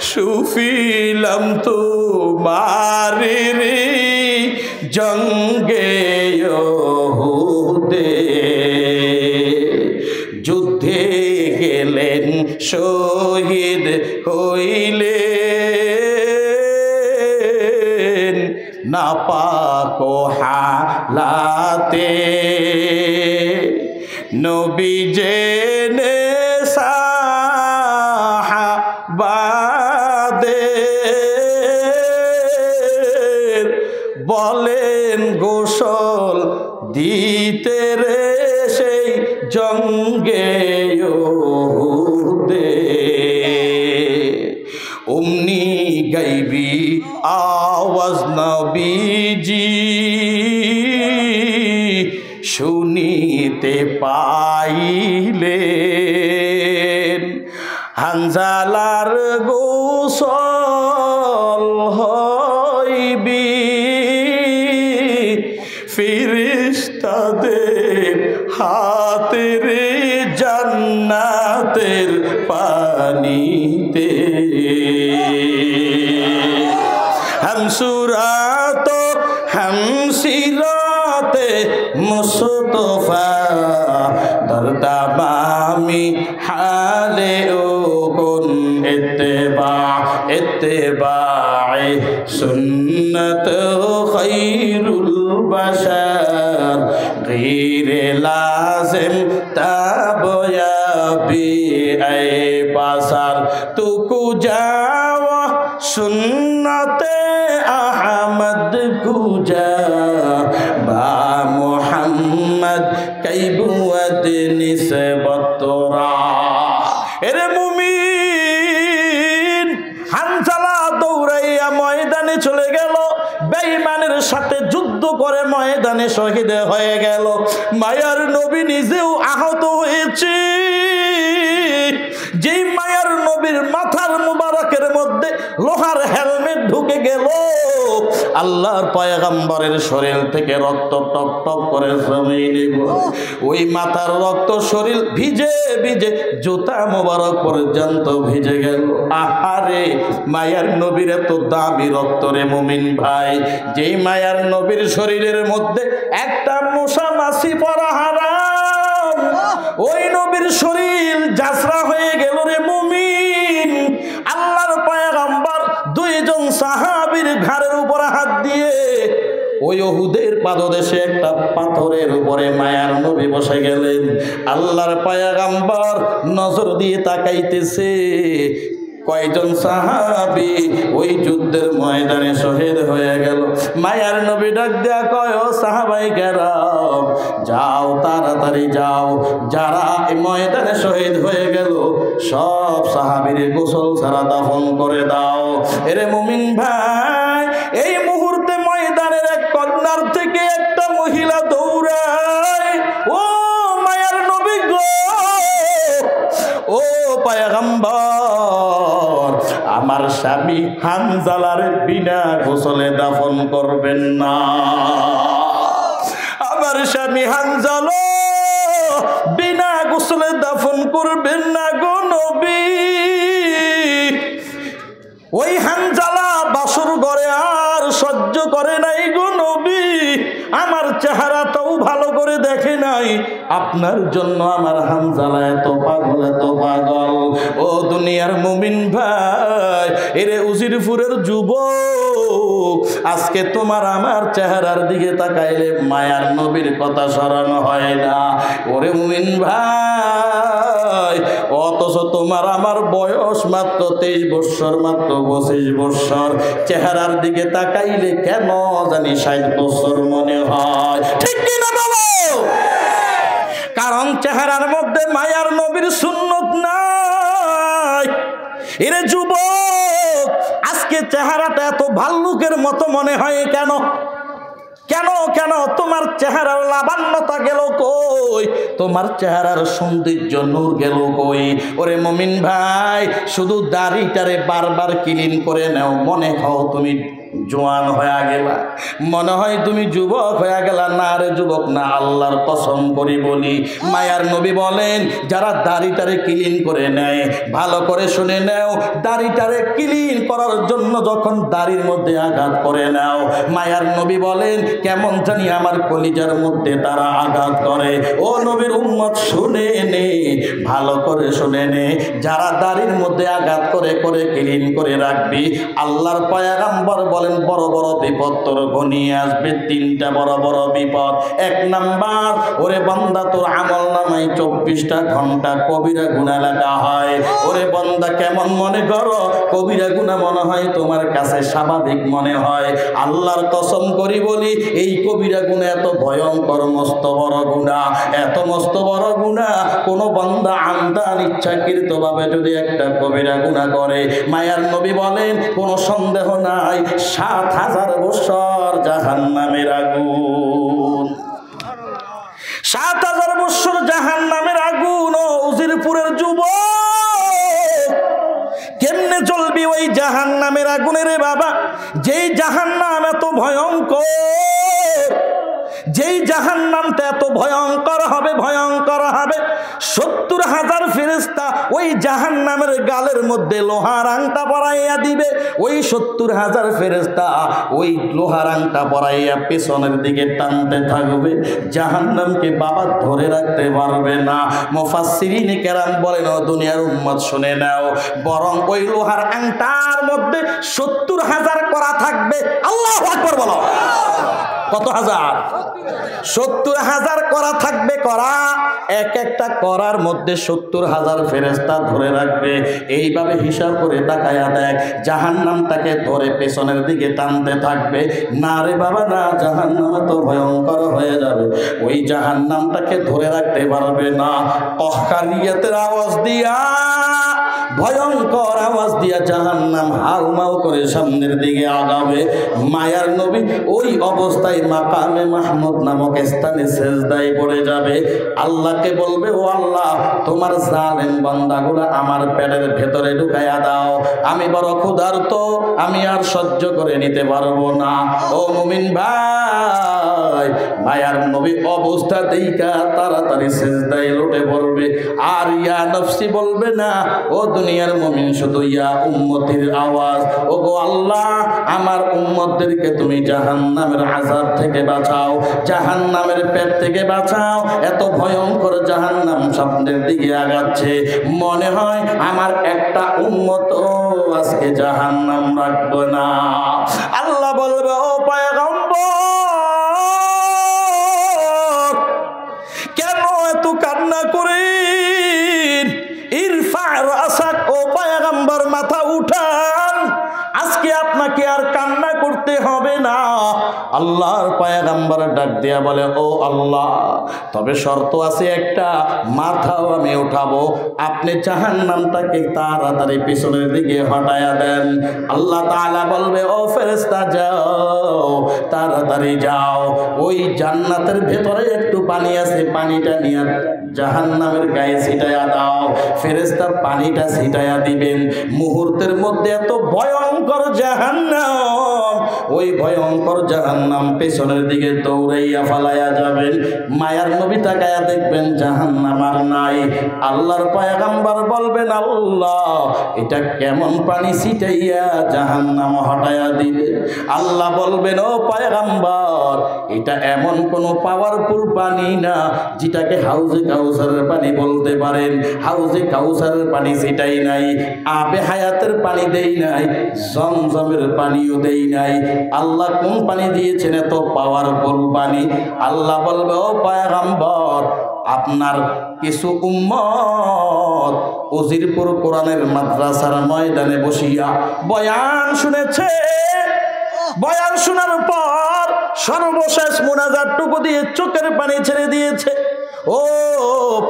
[SPEAKER 1] সুফিলাম তোমার রে জঙ্গে ওহুদে। যুদ্ধে গেলেন শহীদ হইলেন নাপাক হালাতে, নবী জেনে সাহাবাদের বলেন গোসল দিতে রে সেই জঙ্গে ওহুদে। অমনি গাইবি আওয়াজ নবীজি শুনিতে পাইলেন, হানজালার গোসল হইবি ফেরেশতাদের হাতের জান্নাতের পানিতে। হামসুরাত হামসিরাতে মুস্তফা দরদাবামি হালে ও কোন ইত্তেবা'i সুন্নত খায়রুল বাশার গীরে লাজিম তাবয়াবি আই বাসার তুকু যাওয়া সুন্নতে আহমদ কুজা বা মুহাম্মদ কাইবুয়াদ নিসবতরা। এরে মুমিন, হানজালা দৌড়াইয়া ময়দানে চলে গেল, বেঈমানের সাথে যুদ্ধ করে ময়দানে শহীদ হয়ে গেল। মায়ার নবী নিজেও আহত হয়েছে। যেই মায়ার নবীর মাথার মুবারকের মধ্যে লোহার হেলমেট ঢুকে গেল, আল্লাহর পয়গম্বরের শরীর থেকে রক্ত টপ টপ করে জমিনে ওই মাথার রক্ত শরীর ভিজে ভিজে জুতা মোবারক পর্যন্ত ভিজে গেল। আহারে, মায়ার নবীর এত দামি রক্ত রে মুমিন ভাই। যেই মায়ার নবীর শরীরের মধ্যে একটা মশা মাছি পড়া হারাম, ওই নবীর শরীর জাসরা হয়ে গেল রে মুমিন। আল্লাহর পয়গম্বর দুইজন সাহাবীর ঘাড়ের উপর হাত দিয়ে ওই উহুদের পাদদেশে একটা পাথরের উপরে মায়ার নবী বসে গেলেন। আল্লাহর পয়গম্বর নজর দিয়ে তাকাইতেছে কয়জন সাহাবী ওই যুদ্ধের ময়দানে শহীদ হয়ে গেল। মায়ার নবী ডাক দেয়া কয়, ও সাহাবাই কেরাম, যাও তাড়াতাড়ি যাও, যারা এই ময়দানে শহীদ হয়ে গেল সব সাহাবীর গোসল ছাড়া দাফন করে দাও। এরে মুমিন ভাই, এই মুহূর্তে ময়দানের এক কর্নার থেকে একটা মহিলা দৌড়ায়, ও মায়ার নবী গো, ও পয়গম্বর, আমার স্বামী হানজালার বিনা গোসলে দাফন করবেন না। আমার স্বামী হানজালা বিনা গোসলে দাফন করবেন না গো নবী। ওই হানজালা বাসর ঘরে আর সহ্য করে নাই গো নবী, আমার চেহারাটাও ভালো করে দেখে নাই, আপনার জন্য আমার হানজালা এত পাগল এত পাগল। ও দুনিয়ার মুমিন ভাই, এরে উজিরপুরের যুবক, আজকে তোমার আমার চেহারার দিকে তাকাইলে মায়ার নবীর কথা স্মরণ হয় না। ওরে মুমিন ভাই, অথচ তোমার আমার বয়স মাত্র 23 বৎসর, মাত্র 25 বৎসর, চেহারার দিকে তাকাইলে কেন জানি 60 বছর মনে হয়। ঠিক কিনা বলো? কারণ চেহারার মধ্যে মায়ার নবীর সুন্নত নাই। এরে যুবক, আজকে চেহারাটা এত ভাল্লুকের মতো মনে হয় কেন? কেন কেন তোমার চেহারার লাবণ্যতা গেল কই? তোমার চেহারার সৌন্দর্য নূর গেল কই? ওরে মুমিন ভাই, শুধু দাড়িটারে বারবার ক্লিন করে নাও, মনে হও তুমি জোয়ান হয়ে গেলা, মনে হয় তুমি যুবক হয়ে গেলা। না রে যুবক না, আল্লাহর কসম করি বলি, মায়ার নবী বলেন যারা দাড়িটারে ক্লিন করে নেয়, ভালো করে শুনে নাও, দাড়িটারে ক্লিন করার জন্য যখন দাড়ির মধ্যে আঘাত করে নাও, মায়ার নবী বলেন কেমন জানি আমার কলিজার মধ্যে তারা আঘাত করে। ও নবীর উম্মত শুনে নে, ভালো করে শুনে নে, যারা দাড়ির মধ্যে আঘাত করে করে ক্লিন করে রাখবি, আল্লাহর পয়গম্বর বলেন বড় বড় বিপদ তোর ঘনিয়ে আসবে। 3টা বড় বড় বিপদ। 1 নাম্বার, ওরে বান্দা তোর আমল নামায় 24টা ঘন্টা কবিরা গুনাহ লেখা হয়। ওরে বান্দা কেমন মনে করো? কবিরা গুনাহ মনে হয় তোমার কাছে স্বাভাবিক মনে হয়। আল্লাহর কসম করি বলি, এই কবিরা গুনাহ এত ভয়ঙ্কর, মস্ত বড় গুনাহ, এত মস্ত বড় গুনাহ, কোন বান্দা আমদান ইচ্ছাকৃতভাবে যদি একটা কবিরা গুনাহ করে, মায়ার নবী বলেন কোনো সন্দেহ নাই 7000 বছর জাহান্নামের আগুন। 7000 বছর জাহান্নামের আগুন। ও উজিরপুরের যুবক, কেমনে চলবি ওই জাহান্নামের আগুনে রে বাবা? যেই জাহান্নাম এত ভয়ঙ্কর, যেই জাহান্নামটা এত ভয়ঙ্কর হবে, ভয়ঙ্কর হবে, 70,000 ফেরেশতা ওই জাহান্নামের গালের মধ্যে লোহার আংটা পরাইয়া দিবে। ওই 70,000 ফেরেশতা ওই লোহার আংটা পরাইয়া পেছনের দিকে টানতে থাকবে, জাহান্নামকে বাবা ধরে রাখতে পারবে না। মুফাসসিরিন কেরাম বলেন, ও দুনিয়ার উম্মত শুনে নাও, বরং ওই লোহার আংটার মধ্যে 70,000 করা থাকবে। আল্লাহু আকবার বলো। কত হাজার? 70,000 করা থাকবে। করা, এক একটা করার মধ্যে 70,000 ফেরেশতা ধরে রাখবে। এইভাবে হিসাব করে তাকায়া দেখ, জাহান্নামটাকে ধরে পেছনের দিকে টানতে থাকবে। না রে বাবা না, জাহান্নাম তো ভয়ঙ্কর হয়ে যাবে, ওই জাহান্নামটাকে ধরে রাখতে পারবে না। অহকারিয়াতের আওয়াজ দিয়া ভয়ঙ্কর আওয়াজ দিয়া জাহান্নাম হাউমাউ করে সামনের দিকে আগাবে। মায়ার নবী ওই অবস্থায় মাকামে মাহমুদ নামক স্থানে সেজদায় পড়ে যাবে। আল্লাহকে বলবে, ও আল্লাহ, তোমার জালেম বান্দাগুলো আমার পেটের ভেতরে ঢুকাইয়া দাও, আমি বড় ক্ষুধার্ত, আমি আর সহ্য করে নিতে পারবো না। ও মুমিন ভাই, মায়ার নবী অবস্থা দেইকা তাড়াতাড়ি সেজদায় লুটে পড়বে। আর ইয়া নফসি বলবে না। ও দুনিয়ার মুমিন, শুধু ইয়া উম্মতির আওয়াজ। ও গো আল্লাহ, আমার উম্মতদেরকে তুমি জাহান্নামের আযাব থেকে বাঁচাও, জাহান্নামের পেট থেকে বাঁচাও। এত ভয়ঙ্কর জাহান্নাম সামনের দিকে আগাচ্ছে, মনে হয় আমার একটা উম্মত আজকে জাহান্নাম রাখবে না। আল্লাহ বলবে, ও পয়গম্বর, কেন এত কান্না করেন? ইরফা রাসাক, ও পয়গম্বর, মাথা উঠান, আজকে আপনাকে আর কান্না করতে হবে না। আল্লাহর পয়গম্বর ডাক দিয়া বলে, ও আল্লাহ, তবে শর্ত আছে একটা, মাথাও আমি উঠাবো, আপনি জাহান্নামটাকে তাড়াতাড়ি পিছনের দিকে হটায়া দেন। আল্লাহ তাআলা বলবে, ও ফেরেশতা, যাও, তাড়াতাড়ি যাও, ওই জান্নাতের ভেতরে একটু পানি আছে, পানিটা নিয়ে জাহান্নামের গায়ে ছিটায়া দাও। ফেরেশতা পানিটা ছিটায়া দিবেন। মুহূর্তের মধ্যে এত ভয়ঙ্কর জাহান্নাম, ওই ভয়ঙ্কর জাহান্নাম পেছনের দিকে দৌড়াইয়া ফালাইয়া যাবেন। মায়ার নবী তাকায়া দেখবেন জাহান্নাম আর নাই। আল্লাহর পয়গম্বর বলবেন, আল্লাহ, এটা কেমন পানি ছিটাইয়া জাহান্নাম হটায়া দিলে? আল্লাহ বলবেন, ও পয়গম্বর, এটা এমন কোন পাওয়ারফুল পানি না যেটাকে হাউজে কাউসারের পানি বলতে পারেন। হাউজে কাউসারের পানি ছিটাই নাই, আবে হায়াতের পানি দেই নাই, জমজমের পানিও দেই নাই। আল্লাহ কোন পানি দিয়েছেন? এত পাওয়ারফুল পানি। আল্লাহ বলবে, ও পয়গম্বর, আপনার কিছু উম্মত উজিরপুর কোরআনের মাদ্রাসার ময়দানে বসিয়া বয়ান শুনেছে। বয়ান শোনার পর সর্বশেষ মুনাজাতটুকু দিয়ে চোখের পানি ছেড়ে দিয়েছে। ও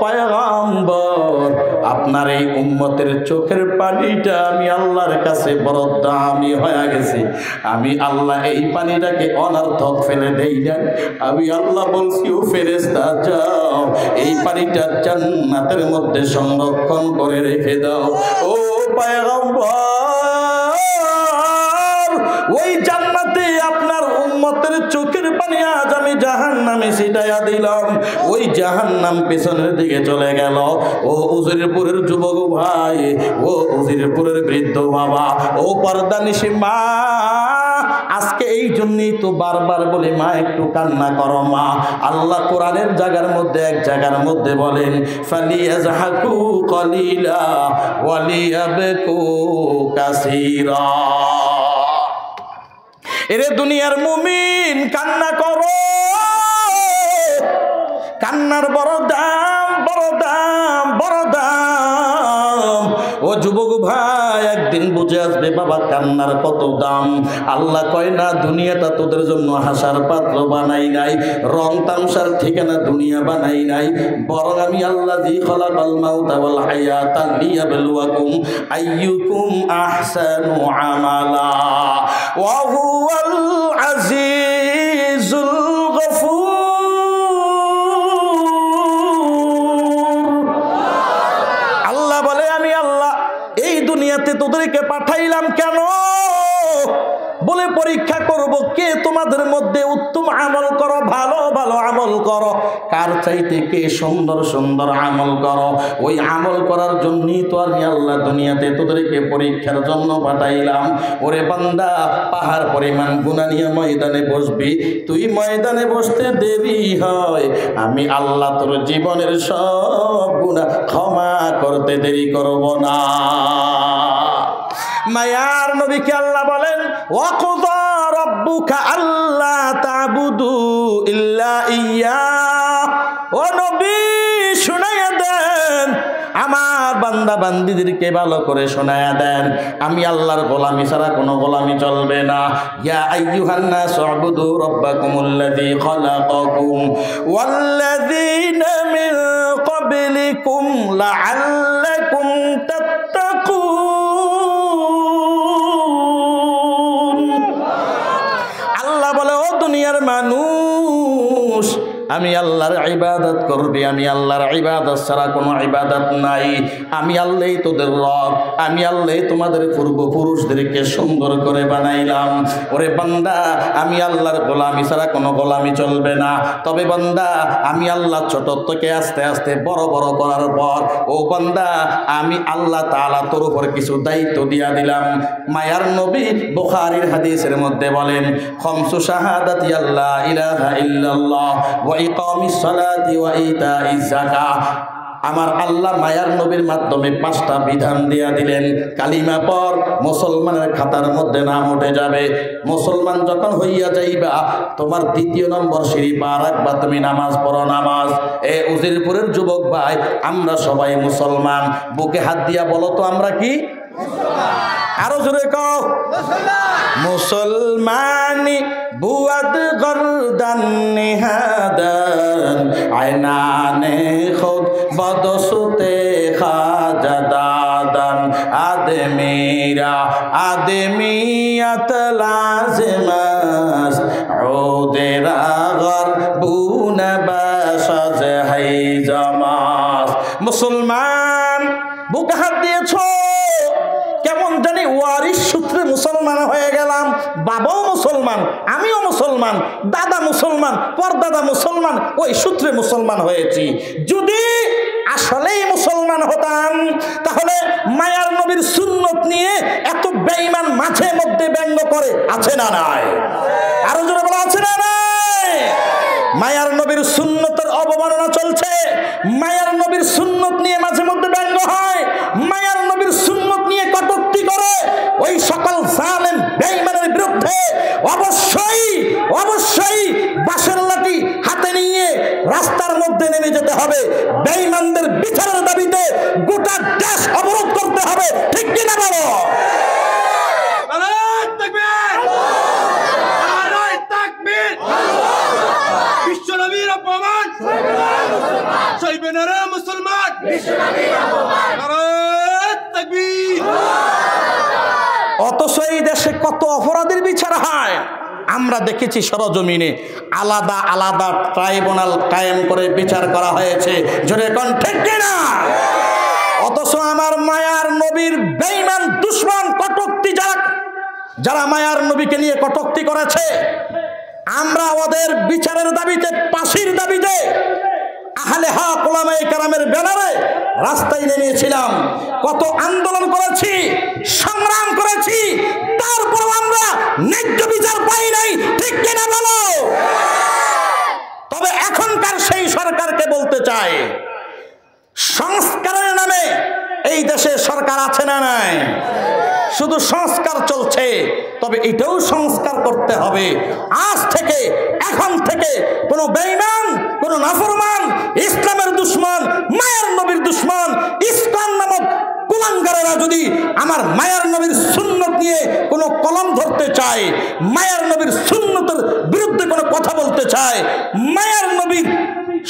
[SPEAKER 1] পয়গম্বর, আপনার এই উম্মতের চোখের পানিটা আমি আল্লাহর কাছে বড় দামি হয়ে গেছে। আমি আল্লাহ এই পানিটাকে অনর্থক ফেলে দেই না। আমি আল্লাহ বলছি, ও ফেরেশতা, যাও, এই পানিটা জান্নাতের মধ্যে সংরক্ষণ করে রেখে দাও। ও পয়গম্বর, ওই জান্নাতে আপনার উম্মতের চোখের পানি আজ আমি জাহান্নামে ছিটাইয়া দিলাম। ওই জাহান্নাম পেছনের দিকে চলে গেল। ও উজিরপুরের যুবক ভাই, ও উজিরপুরের বৃদ্ধ বাবা, ও পর্দানিশী মা, আজকে এই জন্যই তো বারবার বলি, মা একটু কান্না করো মা। আল্লাহ কোরআনের জায়গার মধ্যে এক জায়গার মধ্যে বলেন, ফালিয়াজহাকু কলিলা ওয়ালিয়াবকু কাসীরা। এরে দুনিয়ার মুমিন, কান্না করো, কান্নার বড় দাম, বড় দাম, বড় দাম। ও যুবক ভাই, একদিন বুঝে আসবে বাবা কান্নার কত দাম। আল্লাহ কয় না, দুনিয়াটা তোদের জন্য হাসার পাত্র বানাই নাই, রং তামসার ঠিকানা দুনিয়া বানাই নাই, বরং আমি আল্লাহ জি খালাকাল মাউতা ওয়াল হায়াতা লিয়াবলুয়াকুম আইয়ুকুম আহসানু আমালা ওয়া হুয়াল আজিজুল গফুর। আল্লাহ বলে, আমি আল্লাহ এই দুনিয়াতে তোদেরকে পাঠাইলাম কেন? বলে পরীক্ষা করব কে তোমাদের মধ্যে উত্তম আমল করো, ভালো ভালো আমল করো, কার চাইতে কে সুন্দর সুন্দর আমল করো। ওই আমল করার জন্যই তো আমি আল্লাহ দুনিয়াতে তোদেরকে পরীক্ষার জন্য পাঠাইলাম। ওরে বান্দা, পাহাড় পরিমাণ গুনাহ নিয়ে ময়দানে বসবি, তুই ময়দানে বসতে দেরি হয়, আমি আল্লাহ তোর জীবনের সব গুনাহ ক্ষমা করতে দেরি করব না। মায়ার নবীকে আল্লাহ বলেন, ওয়াকযা রাব্বুকা আল্লা তা'বুদু ইল্লা ইয়্যা। ও নবী, শুনাইয়া দেন, আমার বান্দা বান্দীদেরকে ভালো করে শোনায়া দেন, আমি আল্লাহর গোলামি ছাড়া কোনো গোলামি চলবে না। ইয়া আইয়ুহান নাস উ'বুদু রাব্বাকুমুল্লাযী খালাকাকুম ওয়াল্লাযীনা মিন ক্বাবলিকুম লাআল্লাকুম তাত্তাকুন। দুনিয়ার মানুষ আমি আল্লাহর ইবাদত করবে, আমি আল্লাহর ইবাদত ছাড়া কোনো ইবাদত নাই, আমি আল্লাহই তোদের রব, আমি আল্লাহই তোমাদের পূর্বপুরুষদেরকে সুন্দর করে বানাইলাম। ওরে বান্দা, আমি আল্লাহর গোলামি ছাড়া কোনো গোলামি চলবে না। তবে বান্দা, আমি আল্লাহ ছোট থেকে আস্তে আস্তে বড় বড় করার পর, ও বান্দা, আমি আল্লাহ তাআলা তোর উপর কিছু দায়িত্ব দিয়া দিলাম। মায়ার নবী বুখারীর হাদিসের মধ্যে বলেন, খামসু শাহাদাতি আল্লা ইলাহা ইল্লাল্লাহ ওয়া ইকামিস সালাতি ওয়া ইতাইজ যাকাহ। আমার আল্লাহ মায়ার নবীর মাধ্যমে 5টা বিধান দিয়া দিলেন। কালিমা পর, মুসলমানের খাতার মধ্যে নাম উঠে যাবে। মুসলমান যখন হইয়া যাইবা, তোমার 2 নম্বর সিঁড়ি পা রাখবা, তুমি নামাজ পড়ো। নামাজ। এ উজিরপুরের যুবক ভাই, আমরা সবাই মুসলমান। বুকে হাত দিয়া বলো তো আমরা কি? আরো জোরে কও, মুসলমানি বুয়াদ গরদান নিহাদান আয়নানে খুদ বদসুতে খাজাদাদান আদমিরা আদমিয়াত লাজমাস উদেরা গরবুন বাসাজ হাইজামাস। মুসলমান, বুকে হাত দিয়েছো, কেমন জানি ওয়ারিশ সূত্রে মুসলমান হয়ে গেলাম। বাবাও মুসলমান, আমিও মুসলমান, দাদা মুসলমান, পরদাদা মুসলমান, ওই সূত্রে মুসলমান হয়েছি। যদি আসলেই মুসলমান হতাম, তাহলে মায়ার নবীর সুন্নত নিয়ে এত বেঈমান মাঝে মধ্যে ব্যঙ্গ করে, আছে না নাই? আরো জোরে বলা, আছে না নাই? মায়ার নবীর সুন্নতের অবমাননা চলছে। মায়ার নবীর সুন্নত নিয়ে মাঝে মধ্যে ব্যঙ্গ হয়, মায়ার নবীর সুন্নত নিয়ে কটূক্তি করে। ওই সকল জালেম বেঈমানের বিরুদ্ধে অবশ্যই অবশ্যই বাঁশের লাঠি হাতে নিয়ে রাস্তার মধ্যে নেমে যেতে হবে। বেঈমানদের বিচারের দাবিতে গোটা দেশ অবরোধ করতে হবে। ঠিক কিনা বলো?
[SPEAKER 2] বিশ্বনবীর অপমান সইবে না রে মুসলমান।
[SPEAKER 1] অথচ এই দেশে কত অপরাধের বিচার হয় আমরা দেখেছি। সরজমিনে আলাদা আলাদা ট্রাইব্যুনাল কায়েম করে বিচার করা হয়েছে। জোরে কোন ঠিক কিনা? অথচ আমার মায়ার নবীর বেঈমান দুশমন কটূক্তি যারা মায়ার নবীকে নিয়ে কটূক্তি করেছে, আমরা ওদের বিচারের দাবিতে, ফাঁসির দাবিতে আহলে হক উলামায়ে কেরামের ব্যানারে রাস্তায় নেমেছিলাম। কত আন্দোলন করেছি, সংগ্রাম করেছি, তারপর আমরা ন্যায্য বিচার পাই নাই। ঠিক কিনা বলো? তবে এখনকার সেই সরকারকে বলতে চাই, সংস্কারের নামে এই দেশে সরকার আছে না নাই? শুধু সংস্কার চলছে, তবে এটাও সংস্কার করতে হবে। আজ থেকে, এখন থেকে কোন বেঈমান, কোন নাফরমান, ইসলামের দুশমন, মায়ার নবীর দুশমন, ইসলাম নামক কুলাঙ্গারেরা যদি আমার মায়ার নবীর সুন্নত নিয়ে কোনো কলম ধরতে চায়, মায়ার নবীর সুন্নতের বিরুদ্ধে কোনো কথা বলতে চায়, মায়ার নবীর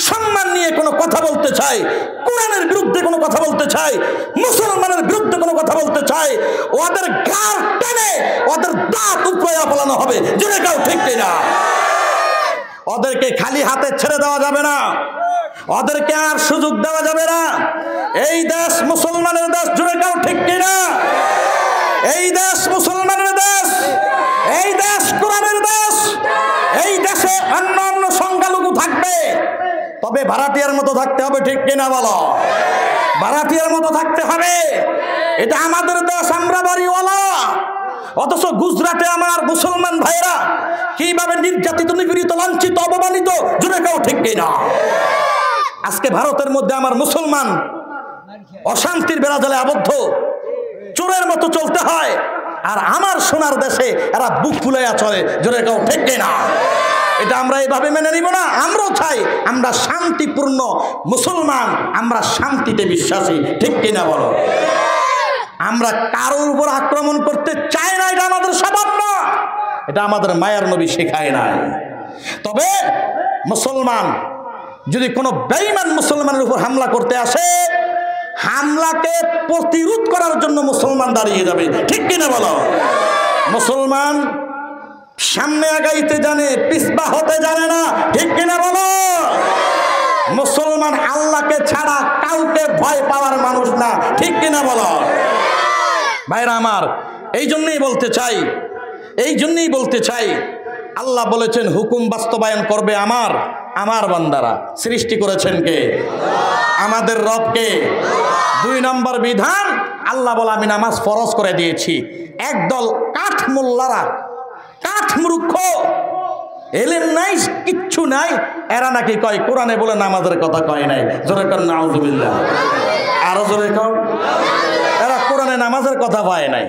[SPEAKER 1] সম্মান নিয়ে কোনো কথা বলতে চায়, কোরআনের বিরুদ্ধে কোনো কথা বলতে চায়, মুসলমানের বিরুদ্ধে কোনো কথা বলতে চায়, ওদের গাল টেনে ওদের দাঁত উপড়ে ফেলানো হবে। জেনে কাউ ঠিক কিনা? ওদেরকে খালি হাতে ছেড়ে দেওয়া যাবে না, ওদেরকে আর সুযোগ দেওয়া যাবে না। এই দেশ মুসলমানের দেশ। জুড়ে কাউ ঠিক কিনা? এই দেশ মুসলমানের দেশ, এই দেশ কোরআনের দেশ। এই দেশে অন্য অন্য সংখ্যালঘু থাকবে, তবে ভাড়াটিয়ার মতো থাকতে হবে। ঠিক কিনা বলো? ভাড়াটিয়ার মতো থাকতে হবে। এটা আমাদের দেশ, আমরা বাড়িওয়ালা। অথচ গুজরাটে আমার মুসলমান ভাইরা কিভাবে নির্যাতিত, নিপীড়িত, লাঞ্ছিত, অপমানিত। জুড়ে কাউ ঠিক কিনা? আজকে ভারতের মধ্যে আমার মুসলমান অশান্তির বেড়াজালে আবদ্ধ, চোরের মতো চলতে হয়, আর আমার সোনার দেশে এরা বুক ফুলাইয়া চলে। জোরে কাউ ঠিক কিনা? এটা আমরা এইভাবে মেনে নিব না। আমরাও চাই আমরা শান্তিপূর্ণ মুসলমান, আমরা শান্তিতে বিশ্বাসী। ঠিক কিনা বলো? আমরা কারোর উপর আক্রমণ করতে চাই না, এটা আমাদের স্বভাব না, এটা আমাদের মায়ার নবী শেখায় নাই। তবে মুসলমান যদি কোনো বেঈমান মুসলমানের উপর হামলা করতে আসে, হামলাকে প্রতিরোধ করার জন্য মুসলমান দাঁড়িয়ে যাবে। ঠিক কিনা বলো? মুসলমান সামনে আগাইতে জানে, পিছপা হতে জানে না, ঠিক কিনা বলো? মুসলমান আল্লাহকে ছাড়া কাউকে ভয় পাওয়ার মানুষ না, ঠিক কিনা বলো? ভাইরা আমার, এই জন্যই বলতে চাই আল্লাহ বলেছেন হুকুম বাস্তবায়ন করবে আমার বান্দারা। সৃষ্টি করেছেন কে? আমাদের রবকে। 2 নম্বর বিধান, আল্লাহ বলে আমি নামাজ ফরজ করে দিয়েছি। একদল কাঠমোল্লারা, কাঠমূর্খ, এলেম নাই, কিচ্ছু নাই, এরা নাকি কয় কোরআনে বলে নামাজের কথা কয় নাই। জোরে কর নাউজুবিল্লাহ, আরো জোরে কর। এরা কোরআনে নামাজের কথা পায় নাই,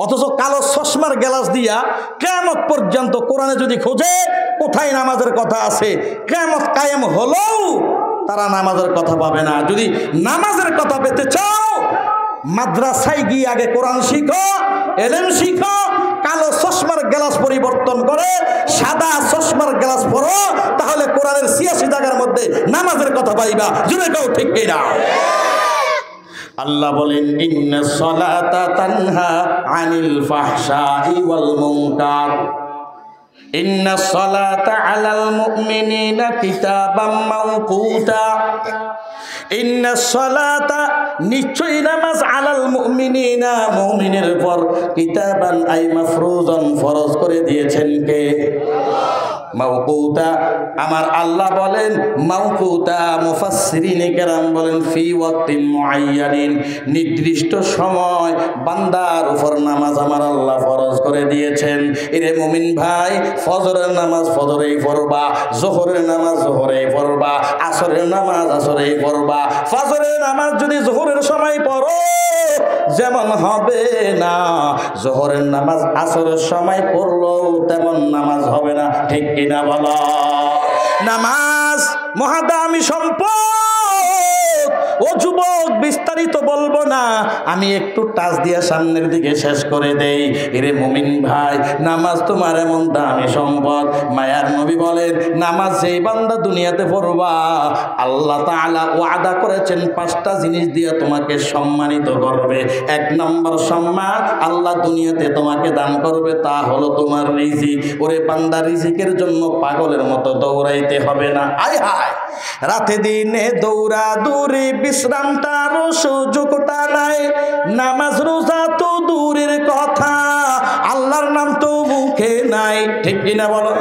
[SPEAKER 1] অথচ কালো চশমার গ্লাস দিয়া কিয়ামত পর্যন্ত কোরআনে যদি খোঁজে কোথায় নামাজের কথা আছে, কিয়ামত কায়েম হলেও তারা নামাজের কথা পাবে না। যদি নামাজের কথা পেতে চাও, মাদ্রাসায় গিয়ে আগে কোরআন শিখো, এলেম শিখো, কালো চশমার গ্লাস পরিবর্তন করে সাদা চশমার গ্লাস পরো, তাহলে কোরআনের 86 জায়গার মধ্যে নামাজের কথা পাইবা। জুড়ে কেউ ঠিক কিনা? আল্লাহ বলেন ইন্নাস সালাতা তানহা আনিল ফাহশাই ওয়াল মুনকার, ইন্নাস সালাতা আলাল মুমিনিনা কিতাবাম মাওকুতা, ইন্নাস সালাতা নিশ্চয়ই নামাজ আলাল মুমিনিনা মুমিনের উপর কিতাবান আই মাফরুজান ফরজ করে দিয়েছেন কে? মাওকুতা। আমার আল্লাহ বলেন মাওকুতা, মুফাসসিরিনে কেরাম বলেন ফি ওয়াক্তিন মুআয়্যানিন, নির্দিষ্ট সময় বান্দার উপর নামাজ আমার আল্লাহ ফরজ করে দিয়েছেন। এরে মুমিন ভাই, ফজরের নামাজ ফজরেই পড়বা, যোহরের নামাজ যোহরেই পড়বা, আসরের নামাজ আসরেই পড়বা। ফজরের নামাজ যদি যোহরের সময় পড়ো যেমন হবে না, যোহরের নামাজ আসরের সময় পড়লেও তেমন নামাজ হবে না, ঠিক কিনা বলো? নামাজ মহাদামি সম্পদ। ও যুবক, বিস্তারিত বলবো না, আমি একটু টাচ দিয়া সামনের দিকে শেষ করে দেই। এরে মুমিন ভাই, নামাজ তোমার এমন দামি সম্পদ। মায়ার নবী বলেন নামাজ যেই বান্দা দুনিয়াতে পড়বা, আল্লাহ তাআলা ওয়াদা করেছেন 5টা জিনিস দিয়ে তোমাকে সম্মানিত করবে। 1 নম্বর সম্মান আল্লাহ দুনিয়াতে তোমাকে দান করবে, তা হলো তোমার রিজিক। ওরে বান্দা, রিজিকের জন্য পাগলের মতো দৌড়াইতে হবে না। আয় হায়, রাতে দিনে দৌড়া দৌড়ি বিশ্রাম তার সুযোগটা নাই। নামাজ রোজা তো দূরের কথা, আল্লাহর নাম তো মুখে নাই, ঠিক কিনা বলো?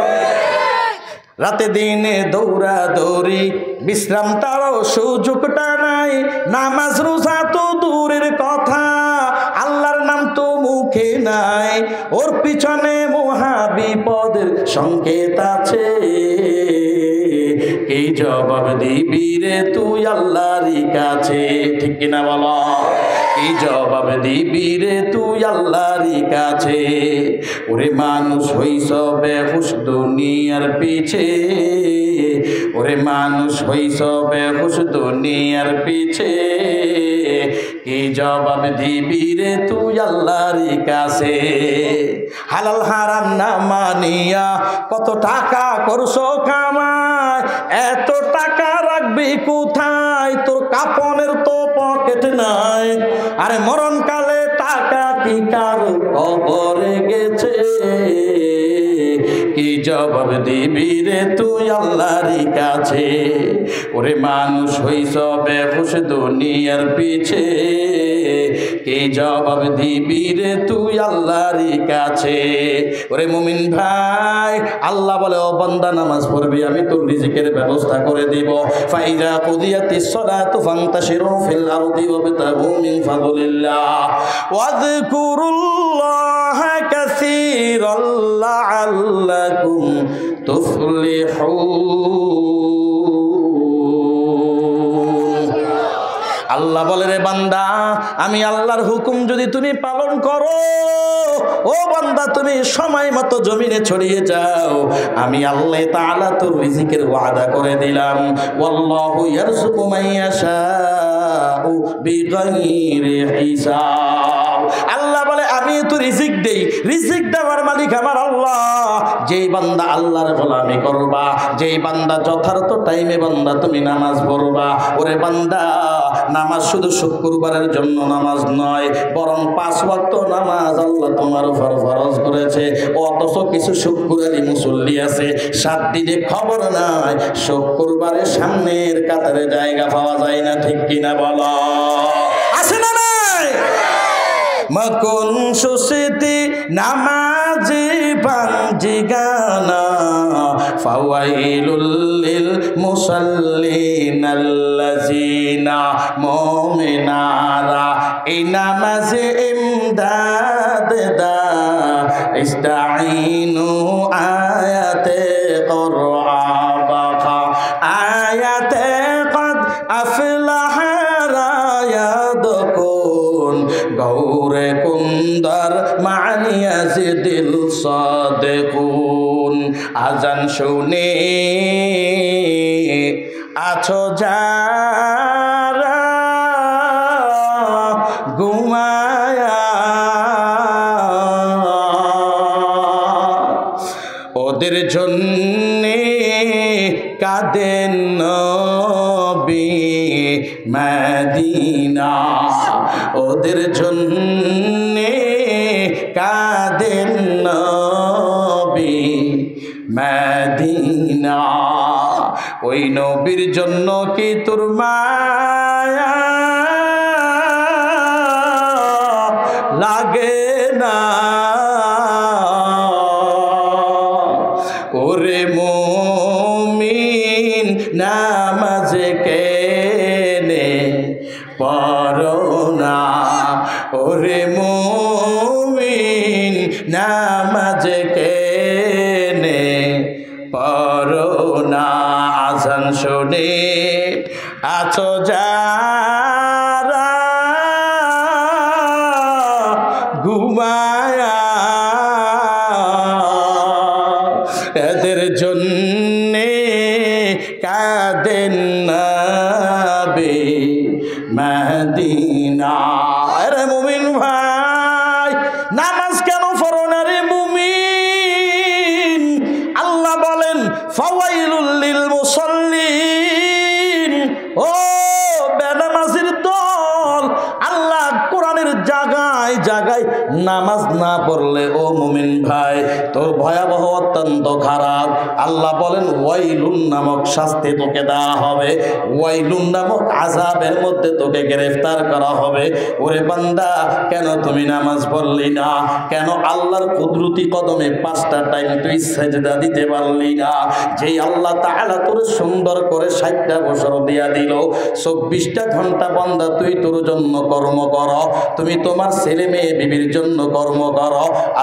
[SPEAKER 1] রাতে দিনে দৌড়া দৌড়ি বিশ্রাম তার সুযোগটা নাই। নামাজ রোজা তো দূরের কথা, আল্লাহর নাম তো মুখে নাই। ওর পিছনে মহা বিপদের সংকেত আছে। এই জবাব দিবি রে তুই আল্লাহরই কাছে, ঠিক কিনা বলো? এই জবাব দিবি রে তুই আল্লাহরই কাছে। ওরে মানুষ হইছ বেহুশ দুনিয়ার পিছে, ওরে মানুষ হইছ বেহুশ দুনিয়ার পিছে। এই জবাব দিবি রে তুই আল্লাহরই কাছে। হালাল হারাম না মানিয়া কত টাকা করছো কামাই, এত টাকা রাখবি কোথায়? তোর কাপনের তো পকেট নাই। আরে মরণকালে টাকা কি কার কবরে গেছে? কি জবাব দিবি রে তুই আল্লাহরই কাছে। ওরে মানুষ হইছ বেহুশ দুনিয়ার পিছে, কি জবাব দিবি রে তুই আল্লাহরই কাছে। ওরে মুমিন ভাই, আল্লাহ বলে ও বান্দা নামাজ পড়বি, আমি তোর রিজিকের ব্যবস্থা করে দিব। ফাইজা কুদিয়াতিস সালাতু ফান্তাশিরু ফিল আরদি ওয়াবতাগু মিন ফাদলিল্লাহ ওয়াযকুরুল্লাহা কাসীরান লাআল্লাকুম তুফলিহুন। আল্লাহ বলে রে বান্দা, আমি আল্লাহর হুকুম যদি তুমি পালন করো, ও বান্দা তুমি সময় মতো জমিনে ছড়িয়ে যাও, আমি আল্লাহ তাআলা তোর রিজিকের ওয়াদা করে দিলাম। ওয়াল্লাহু ইয়ারযুকু মান ইয়াশাউ বিগাইরি হিসাব। আল্লাহ বলে আমি তো রিজিক দেই, রিজিক দেওয়ার মালিক আমার আল্লাহ। যেই বান্দা আল্লাহর গোলামি করবা, যেই বান্দা যথার্থ টাইমে বান্দা তুমি নামাজ পড়বা, ওরে বান্দা নামাজ শুধু শুক্রবারের জন্য নামাজ নয়, বরং 5 ওয়াক্ত নামাজ আল্লাহ তোমার উপর ফরজ করেছে। অথচ কিছু শুক্রবারী মুসল্লি আছে 7 দিনে খবর নাই, শুক্রবারের সামনের কাতারে জায়গা পাওয়া যায় না, ঠিক কিনা বলো? আছে না নাই? মকুন সুসিতি নামাজি পাঞ্জি গানা ফাওয়াইলুল লিল মুসাল্লিন আল্লাযিনা মুমিনারা এই নামাজে ইমদাদ দা ইস্তাঈনু আয়াতে কুরআবা আয়াতে কদ আফলাহা রায়াদকুন গৌরে কুন্দর মানিয়াজিদিল সাদিকুন। আজান শুনে আছো যারা ঘুমায়া ওদের জন্যে কাঁদেন নবী মদিনা, ওদের জন্যে কাঁদেন নবী মদিনা। ওই নবীর জন্য কি তোর মায়া লাগে না? ওরে মুমিন নামাজ কেনে পড়ো না, ওরে মুমিন নামাজ কেনে পড়ো না। আজান শুনে আছো যারা ঘুমায়া এদের জন্যে কাঁদেন নবী মদিনা। আরে মুমিন ভাই, নামাজ কেন পড়ো না রে মুমিন? আল্লাহ বলেন ফাওয়াইলুল লিল মুসাল্লিন, ও বেনামাজির দল। আল্লাহ কোরআনের জায়গায় জায়গায় নামাজ না পড়লে ও মুমিন ভাই তোর ভয়াবহ অত্যন্ত খারাপ। আল্লাহ বলেন ওয়াইলুন নামক শাস্তি তোকে দেওয়া হবে, ওয়াইলুন নামক আযাবের মধ্যে তোকে গ্রেফতার করা হবে। ওরে বান্দা, কেন তুমি নামাজ পড়লি না? কেন আল্লাহর কুদরতি কদমে 5টা টাইম তুই সেজদা দিতে পারলি না? যেই আল্লাহ তাআলা তোর সুন্দর করে 60টা বছর দিয়া দিল, 24টা ঘন্টা বান্দা তুই তোর জন্য কর্ম কর, তুমি তোমার ছেলে মেয়ে বিবির জন্য কর্ম কর।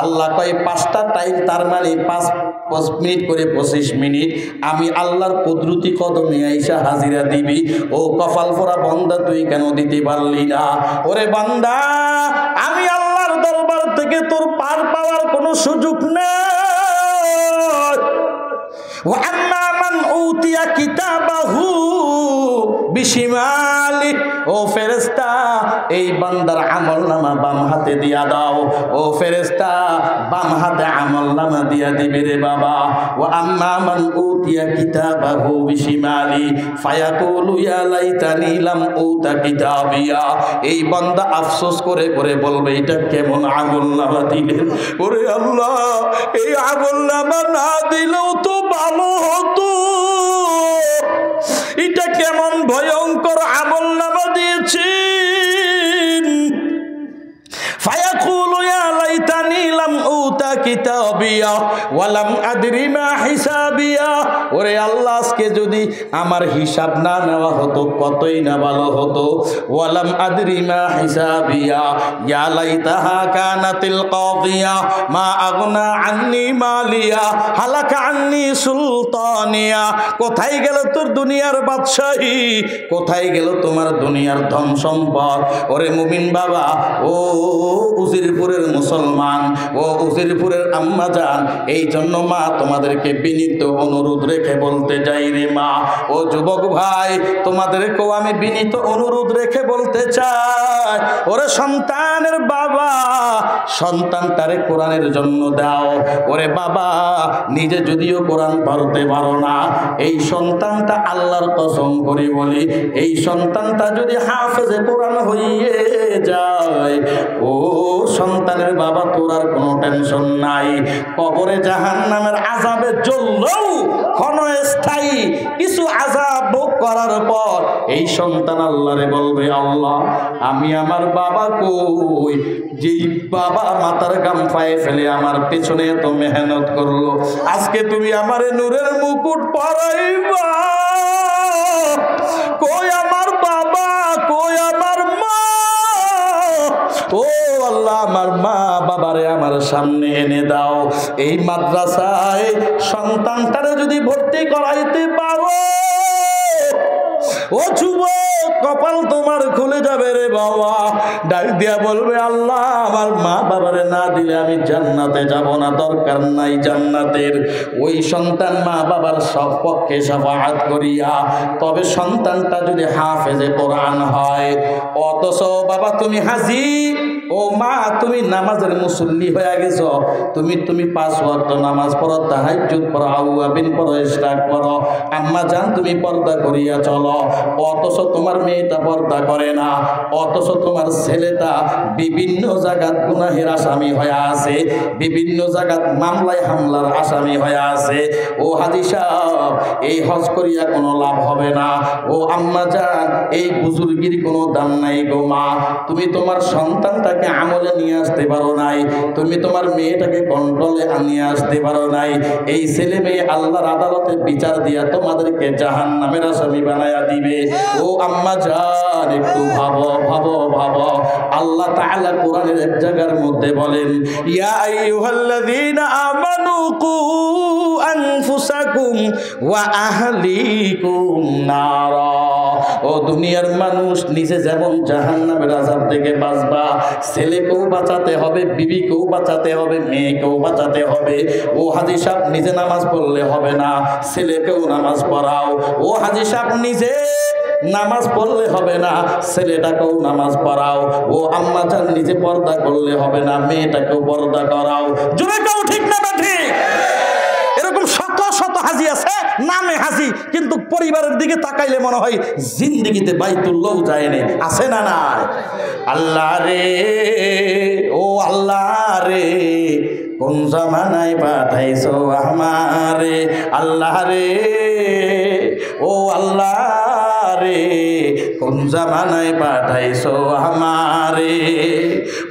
[SPEAKER 1] আল্লাহ কয় 5টা টাইম, তার মানে 5 মিনিট করে 25 মিনিট আমি আল্লাহর কুদরতি কদমে আইসা হাজিরা দিবি। ও কপাল পোড়া বান্দা, তুই কেন দিতে পারলি না? ওরে বান্দা, আমি আল্লাহর দরবার থেকে তোর পার পাওয়ার কোনো সুযোগ নেই। ওয়া আম্মা মান উতিয়া কিতাবাহু বিশিমালি, ও ফেরেশতা এই বান্দার আমলনামা বাম হাতে দিয়া দাও। ও ফেরেশতা বাম হাতে আমলনামা দিয়া দিবে রে বাবা। ওয়া আম্মা মান উতিয়া কিতাবাহু বিশিমালি ফায়াকুলু ইয়া লাইতানি লাম উতা কিতাবিয়া, এই বান্দা আফসোস করে করে বলবে এটা কেমন আমলনামা দিলেন। ওরে আল্লাহ, এই আমলনামা না দিলেও তো ভালো হতো, এটা কেমন ভয়ঙ্কর আমলনামা দিয়েছেন। ফায়াকুলু ইয়া লাইতানি লাম উতা কিতাবিয়া ওয়া লাম আদরি মা হিসাবিয়া, ওরে আল্লাহ, আজকে যদি আমার হিসাব না নেওয়া হতো কতই না ভালো হতো। ওয়া লাম আদরি মা হিসাবিয়া ইয়া লাইতাহা কানাতিল কাদিয়া মা আগনা আন্নি মালিয়া হালাকা আন্নি সুলতানিয়া। কোথায় গেল তোর দুনিয়ার বাদশাহী? কোথায় গেল তোমার দুনিয়ার ধন সম্পদ? ওরে মুমিন বাবা, ও উজিরপুরের মুসলমান, ও উজিরপুরের আম্মা জান, এই জন্য মা তোমাদেরকে বিনীত অনুরোধ রেখে বলতে চাই রে মা। ও যুবক ভাই, তোমাদেরকেও আমি বিনীত অনুরোধ রেখে বলতে চাই, ওরে সন্তানের বাবা, সন্তানটারে কোরআনের জন্য দাও। ওরে বাবা, নিজে যদিও কোরআন পড়তে পারো না, এই সন্তানটা আল্লাহর কসম করে বলি, এই সন্তানটা যদি হাফেজে কোরআন হইয়ে যায়, ও সন্তানের বাবা তোর আর কোনো টেনশন নাই। কবরে জাহান্নামের আযাবে জ্বললেও ক্ষণস্থায়ী কিছু আযাব ভোগ করার পর এই সন্তান আল্লাহরে বলবে, আল্লাহ আমি আমার বাবা কই, যেই বাবা মাথার গাম পায়ে ফেলে আমার পেছনে এত মেহনত করলো, আজকে তুমি আমারে নূরের মুকুট পরাইবা, কই আমার বাবা, কই আমার মা, ও আল্লাহ আমার মা বাবারে আমার সামনে এনে দাও। এই মাদ্রাসায় সন্তানটারে যদি ভর্তি করাইতে পারো, ও যুবক কপাল তোমার খুলে যাবে রে বাবা। ডাক দিয়া বলবে, আল্লাহ আমার মা বাবারে না দিলে আমি জান্নাতে যাব না, দরকার নাই জান্নাতের। ওই সন্তান মা বাবার সব পক্ষে শাফাআত করিয়া, তবে সন্তানটা যদি হাফেজে কোরআন হয়, অথচ বাবা তুমি হাজি, ও মা তুমি নামাজের মুসল্লি হয়ে গেছো, তুমি 5 ওয়াক্ত নামাজ পড়ো, তাহাজ্জুদ পড়ো, আউয়াবিন পড়ো, ইশরাক পড়ো, আম্মা জান তুমি পর্দা করিয়া চলো, অথচ তোমার মেয়েটা পর্দা করে না, অথচ তোমার ছেলেটা বিভিন্ন জায়গাত গুনাহের আসামি হয়ে আছে, বিভিন্ন জায়গাত মামলায় হামলার আসামি হয়ে আছে। ও হাজী সাহেব, এই হজ করিয়া কোনো লাভ হবে না। ও আম্মা জান, এই বুজুর্গির কোনো দাম নাই গো মা। তুমি তোমার সন্তানটাকে আমলে নিয়ে আসতে পারো নাই, তুমি তোমার মেয়েটাকে কন্ট্রোলে নিয়ে আসতে পারো নাই। এই ছেলে মেয়ে আল্লাহর আদালতে বিচার দিয়া তোমাদেরকে জাহান্নামের আসামি বানায়া দিবে। ও আম্মা জান, একটু ভাবো ভাবো ভাবো। আল্লাহ তাআলা কোরআনের এক জায়গার মধ্যে বলেন, ইয়া আইয়ুহাল্লাযীনা আমানু কু আনফুসাকুম ওয়া আহলিকুম নারা। ও দুনিয়ার মানুষ, নিজে যেমন জাহান্নামের আযাব থেকে বাঁচবা, ছেলেকেও বাঁচাতে হবে, বিবিকেও বাঁচাতে হবে, মেয়েকেও বাঁচাতে হবে। ও হাজী সাহেব, নিজে নামাজ পড়লে হবে না, ছেলেকেও নামাজ পড়াও। ও হাজী সাহেব, নিজে নামাজ পড়লে হবে না, ছেলেটাকেও নামাজ পড়াও। ও আম্মা জান, নিজে পর্দা করলে হবে না, মেয়েটাকেও পর্দা করাও। জোরে কাও ঠিক না ঠিক? এরকম শত শত হাজি আছে, নামে হাজি, কিন্তু পরিবারের দিকে তাকাইলে মনে হয় জিন্দেগিতে বাইতুল্লাহ যায়নি। আছে না নাই? আল্লাহ রে, ও আল্লাহ রে, কোন জামানায় পাঠাইছো আমারে, আল্লাহ রে, ও আল্লাহ রে, কোন জামানায় পাঠাইছো আমারে।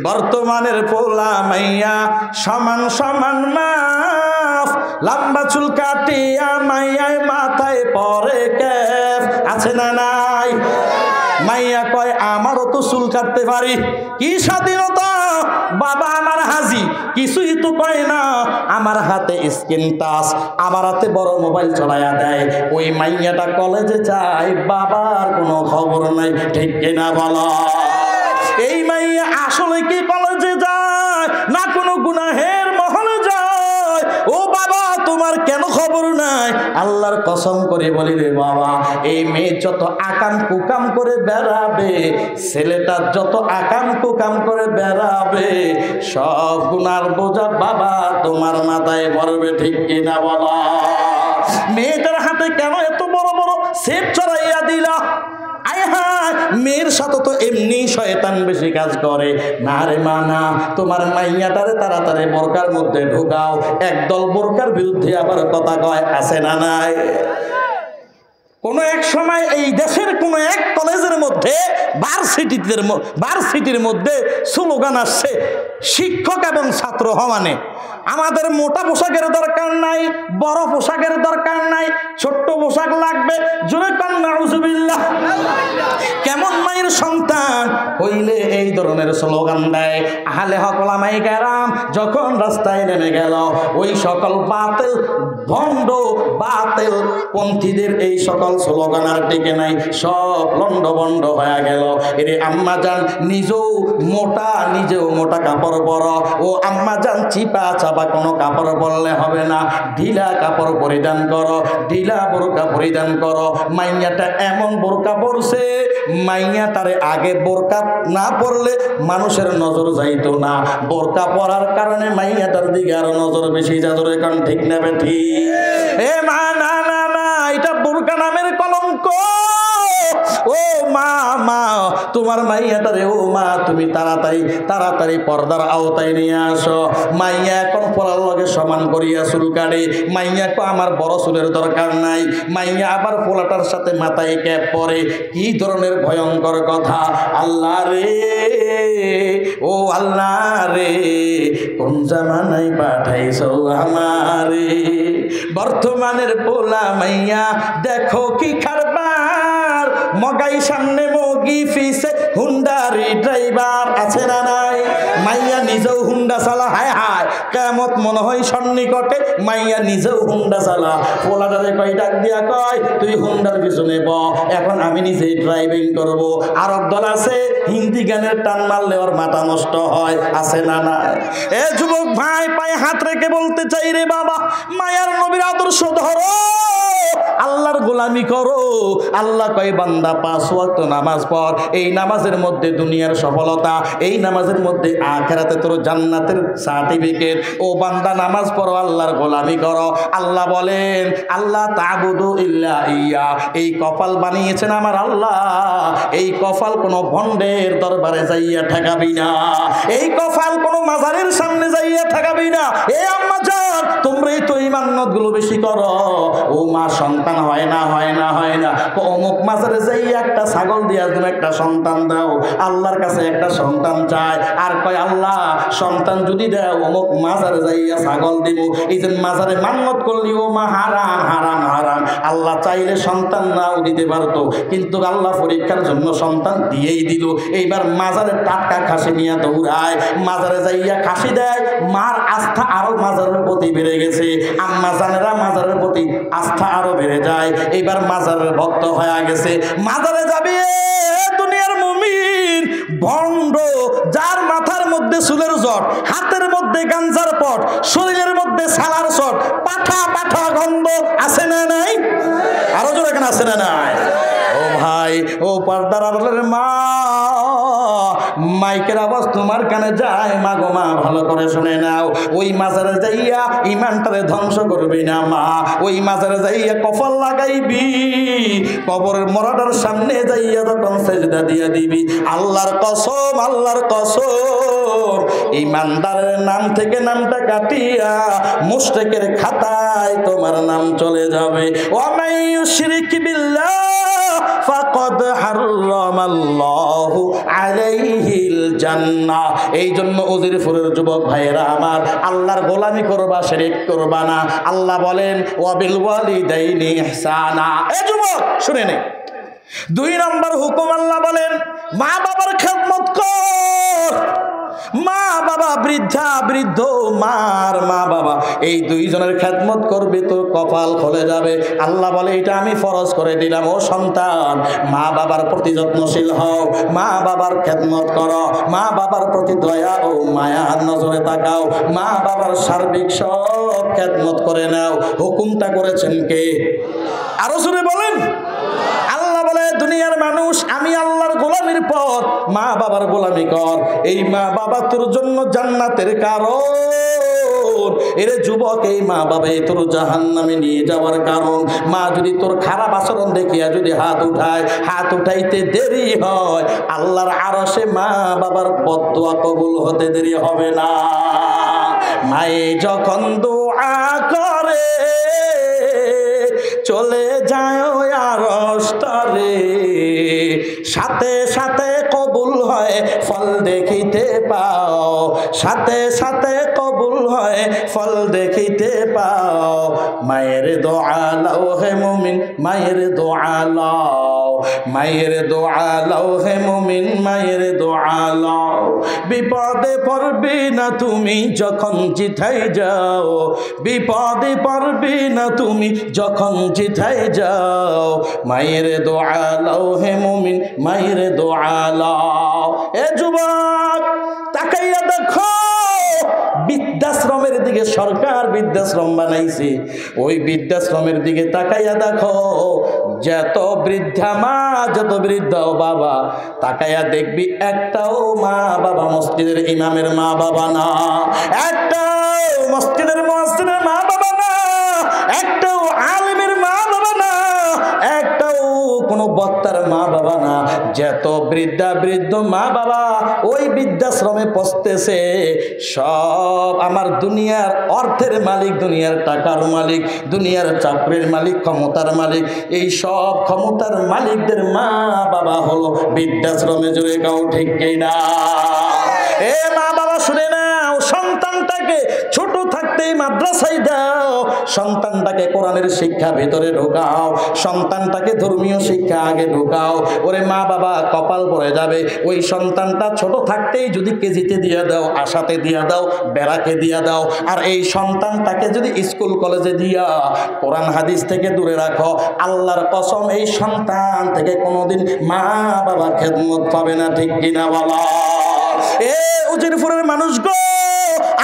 [SPEAKER 1] বর্তমানের পোলা মাইয়া সমান সমান মাফ, লম্বা চুল কাটিয়া মাইয়ায় মাথায় পরে ক্যাপ। আছে না নাই? মাইয়া কয় আমারও তো চুল কাটতে পারি, কি স্বাধীনতা, বাবা আমার হাজি, কিছুই তো কয় না। আমার হাতে স্ক্রিন টাচ, আমার হাতে বড় মোবাইল চলাইয়া দেয়। ওই মাইয়াটা কলেজে যায়, বাবার কোনো খবর নাই। ঠিক কিনা বলো? এই মাইয়া আসলে কি কলেজে যায় না কোনো গুনাহের মহলে যায়? ও বাবা, তোমার কেন খবর নাই? আল্লাহর কসম করে বলি রে বাবা, এই মেয়ে যত আকাম কুকাম করে বেড়াবে, ছেলেটা যত আকাম কুকাম করে বেড়াবে, সব গুনার বোঝা বাবা তোমার মাথায় পড়বে। ঠিক কিনা বলা? মেয়েটার হাতে কেন এত বড় বড় সেট চড়াইয়া দিলা? মেয়ের সাথে তো এমনি শয়তান বেশি কাজ করে। না রে মা না, তোমার মাইয়াটারে তাড়াতাড়ি বোরকার মধ্যে ঢুকাও। একদল বোরকার বিরুদ্ধে আবার কথা কয়। আছে না নাই? কোনো এক সময় এই দেশের কোনো এক কলেজের মধ্যে ভার্সিটির মধ্যে স্লোগান আসছে, শিক্ষক এবং ছাত্র সমানে। আমাদের মোটা পোশাকের দরকার নাই, বড় পোশাকের দরকার নাই, ছোট্ট পোশাক লাগবে। জোরে কান নাউজুবিল্লাহ। কেমন মায়ের সন্তান হইলে এই ধরনের স্লোগান দেয়? আহলে হক ওলামায়ে কেরাম যখন রাস্তায় নেমে গেল, ওই সকল বাতিল ভণ্ড বাতিল পন্থীদের এই সকল স্লোগান আর টিকে নাই, সব লন্ডভন্ড হয়ে গেল। এরে আম্মা জান নিজেও মোটা কাপড় পরো, ও আম্মা জান চিপা চাপা বা কোনো কাপড় পরলে হবে না, ঢিলা কাপড় পরিধান করো, ঢিলা বোরকা পরিধান করো। মাইয়াটা এমন বোরকা পরছে, মাইয়া তারে আগে বোরকা না পরলে মানুষের নজর যাইতো না, বোরকা পরার কারণে মাইয়াটার দিকে আরো নজর বেশি যাদরে। কারণ ঠিক নেবে ঠিক এ মা, না না না, এটা বোরকা নামের কলঙ্ক। ও মা, মা তোমার মাইয়াটারে, ও মা তুমি তাড়াতাড়ি তাড়াতাড়ি পর্দার আওতায় নিয়ে আসো। মাইয়া এখন পড়ার লগে সমান করিয়া চুল কাটে, মাইয়া কো আমার বড় চুলের দরকার নাই, মাইয়া আবার পোলাটার সাথে মাথায় ক্যাপ পরে। কি ধরনের ভয়ঙ্কর কথা! আল্লাহ রে, ও আল্লাহ রে, কোন জামানায় পাঠাইছো আমারে। বর্তমানের পোলা মাইয়া দেখো কি খারবার, মগাই সামনে মগি ফিসে হুন্ডারি ড্রাইভার আছে না নাই? মাইয়া নিজেও হুন্ডা চালা, হায় হায় কেমত মনে হয় সন্নিকটে, মাইয়া নিজেও হুন্ডা চালা। পোলাটারে কয় ডাক দিয়া কয় তুই হুন্ডার পিছনে ব, এখন আমি নিজেই ড্রাইভিং করব। আর দল আছে হিন্দি গানের টান মারলে ওর মাথা নষ্ট হয়, আছে না নাই? এ যুবক ভাই, পায়ে হাত রেখে বলতে চাই রে বাবা, মায়ার নবীর আদর্শ ধরো, আল্লাহর গোলামি করো। আল্লাহ কয় বান্দা 5 ওয়াক্ত নামাজ পড়, এই নামাজের মধ্যে দুনিয়ার সফলতা, এই নামাজের মধ্যে আখিরাতে তোর জান্নাতের সার্টিফিকেট। ও বান্দা নামাজ পড়ো, আল্লাহর গোলামি করো। আল্লাহ বলেন আল্লাহ তা'বুদু ইল্লা ইয়া, এই কপাল বানিয়েছেন আমার আল্লাহ, এই কপাল কোনো ভণ্ডের দরবারে যাইয়া ঠেকাবি না, এই কপাল কোনো মাজারের সামনে যাইয়া ঠেকাবি না। এ আম্মা জান, তোমরাই তো এই মান্যতগুলো বেশি করো। ও মা, সন্তান হয় না হয় না হয় না, অমুক মাজারে যাইয়া একটা ছাগল দিয়া তুমি একটা সন্তান দাও, আল্লাহর কাছে একটা সন্তান চায়। আর কয় আল্লাহ সন্তান যদি দেও অমুক মাজারে যাইয়া ছাগল দিব। এই যে মাজারে মান্যত করলি ও মা, হারাম হারাম হারাম। আল্লাহ চাইলে সন্তান নাও দিতে পারতো, কিন্তু আল্লাহ পরীক্ষার জন্য সন্তান দিয়েই দিল। এইবার মাজারে টাটকা খাসি নিয়ে দৌড়ায়, মাজারে যাইয়া খাসি দেয়। মার আস্থা আরো মাজারের প্রতি বেড়ে গেছে, আম্মা জানেরা মাজারের প্রতি আস্থা আরো বেড়ে যায়। এইবার মাজারের ভক্ত হয়ে গেছে। মাজারে যাবে দুনিয়ার মুমিন ভণ্ড, যার মাথার মধ্যে চুলের জট, হাতের মধ্যে গাঞ্জার পট, শরীরের মধ্যে সালার চট, পাঠা পাঠা গন্ধ, আছে না নাই? আরো জোরে কেন আছে না নাই? ও ভাই, ও পর্দার আড়ালের মা, মাইকের আওয়াজ তোমার কানে যায়, মা গো মা ভালো করে শুনে নাও। ওই মাজারে যাইয়া ইমানটারে ধ্বংস করবি না মা, ওই মাজারে যাইয়া কপাল লাগাইবি, কবরের মরাটার সামনে যাইয়া তখন সেজদা দিয়া দিবি। আল্লাহর কসম, আল্লাহর কসম, ইমানদারের নাম থেকে নামটা কাটিয়া মুশরিকের খাতায় তোমার নাম চলে যাবে। ওয়া মান ইউশরিক বিল্লাহ ফাকাদ হারামাল্লাহু আলাইহিল জান্নাহ। এই জন্য উজিরপুরের যুবক ভাইয়েরা আমার, আল্লাহর গোলামি করবা, শিরক করবা না। আল্লাহ বলেন ওয়া বিল ওয়ালিদাইনি ইহসানা। এই যুবক শুনে নে, 2 নম্বর হুকুম আল্লাহ বলেন মা বাবার খেদমত কর। মা বাবা, বৃদ্ধা বৃদ্ধ, মার মা বাবা, এই 2 জনের খেদমত করবি তো কপাল খুলে যাবে। আল্লাহ বলে এটা আমি ফরজ করে দিলাম। ও সন্তান, মা বাবার প্রতি যত্নশীল হও, মা বাবার খেদমত করো, মা বাবার প্রতি দয়া ও মায়ার নজরে তাকাও, মা বাবার সার্বিক সব খেদমত করে নাও। হুকুমটা করেছেন কে? আরো জোরে বলেন। আল্লাহ বলে দুনিয়ার মানুষ, আমি আল্লাহর গোলামির পর মা বাবার গোলামি কর, এই মা বাবা তোর জন্য জান্নাতের কারণ। এরে যুবক, এই মা বাবাই তোর জাহান্নামে নিয়ে যাওয়ার কারণ। মা যদি তোর খারাপ আচরণ দেখিয়া যদি হাত উঠায়, হাত উঠাইতে দেরি হয়, আল্লাহর আরশে মা বাবার বদদুয়া কবুল হতে দেরি হবে না। মায়ে যখন দোয়া করে চলে যায় আরশতলে, সাথে সাথে কবুল হয় ফল দেখিতে পাও, সাথে সাথে কবুল হয় ফল দেখিতে পাও। মায়ের দোয়া লাও হে মুমিন, মায়ের দোয়া লাও, মায়ের দোয়া লাও হে মুমিন, মায়ের দোয়া লাও। বিপদে পড়বি না তুমি যখন জিথাই যাও, বিপদে পড়বি না তুমি যখন জিথাই যাও। মায়ের দোয়া লাও হে মুমিন, মায়ের দোয়া লাও। এ যুবক, তাকাইয়া দেখো, বিদ্যা বৃদ্ধাশ্রমের দিকে সরকার বৃদ্ধাশ্রম বানাইছে, ওই বৃদ্ধাশ্রমের দিকে তাকাইয়া দেখো, যত বৃদ্ধা মা যত বৃদ্ধ বাবা, তাকাইয়া দেখবি একটাও মা বাবা মসজিদের ইমামের মা বাবা না, একটাও মসজিদের মুয়াজ্জিনের মা বাবা না, একটাও আলেমের মা বাবা না, একটাও কোনো বক্তার মা বাবা না। যত বৃদ্ধা বৃদ্ধ মা বাবা ওই বৃদ্ধাশ্রমে পৌঁছতেছে, সব আমার দুনিয়ার অর্থের মালিক, দুনিয়ার টাকার মালিক, দুনিয়ার চাকরির মালিক, ক্ষমতার মালিক, এই সব ক্ষমতার মালিকদের মা বাবা হলো বৃদ্ধাশ্রমে। জোরে গাও ঠিক কিনা? এ মা বাবা শুনে নাও, সন্তানটাকে ছোট থাকতেই মাদ্রাসায় দাও, সন্তানটাকে কোরআনের শিক্ষা ভেতরে ঢোকাও, সন্তানটাকে ধর্মীয় শিক্ষা আগে ঢোকাও। ওরে মা বাবা কপাল পড়ে যাবে, ওই সন্তানটা ছোট থাকতেই যদি কেজিতে দিয়ে দাও, আশাতে দিয়ে দাও, বেড়াকে দিয়ে দাও, আর এই সন্তানটাকে যদি স্কুল কলেজে দিয়া কোরআন হাদিস থেকে দূরে রাখো, আল্লাহর কসম এই সন্তান থেকে কোনোদিন মা বাবার খেদমত পাবে না। ঠিক কিনা বলা? এ উজিরপুরের মানুষ গো,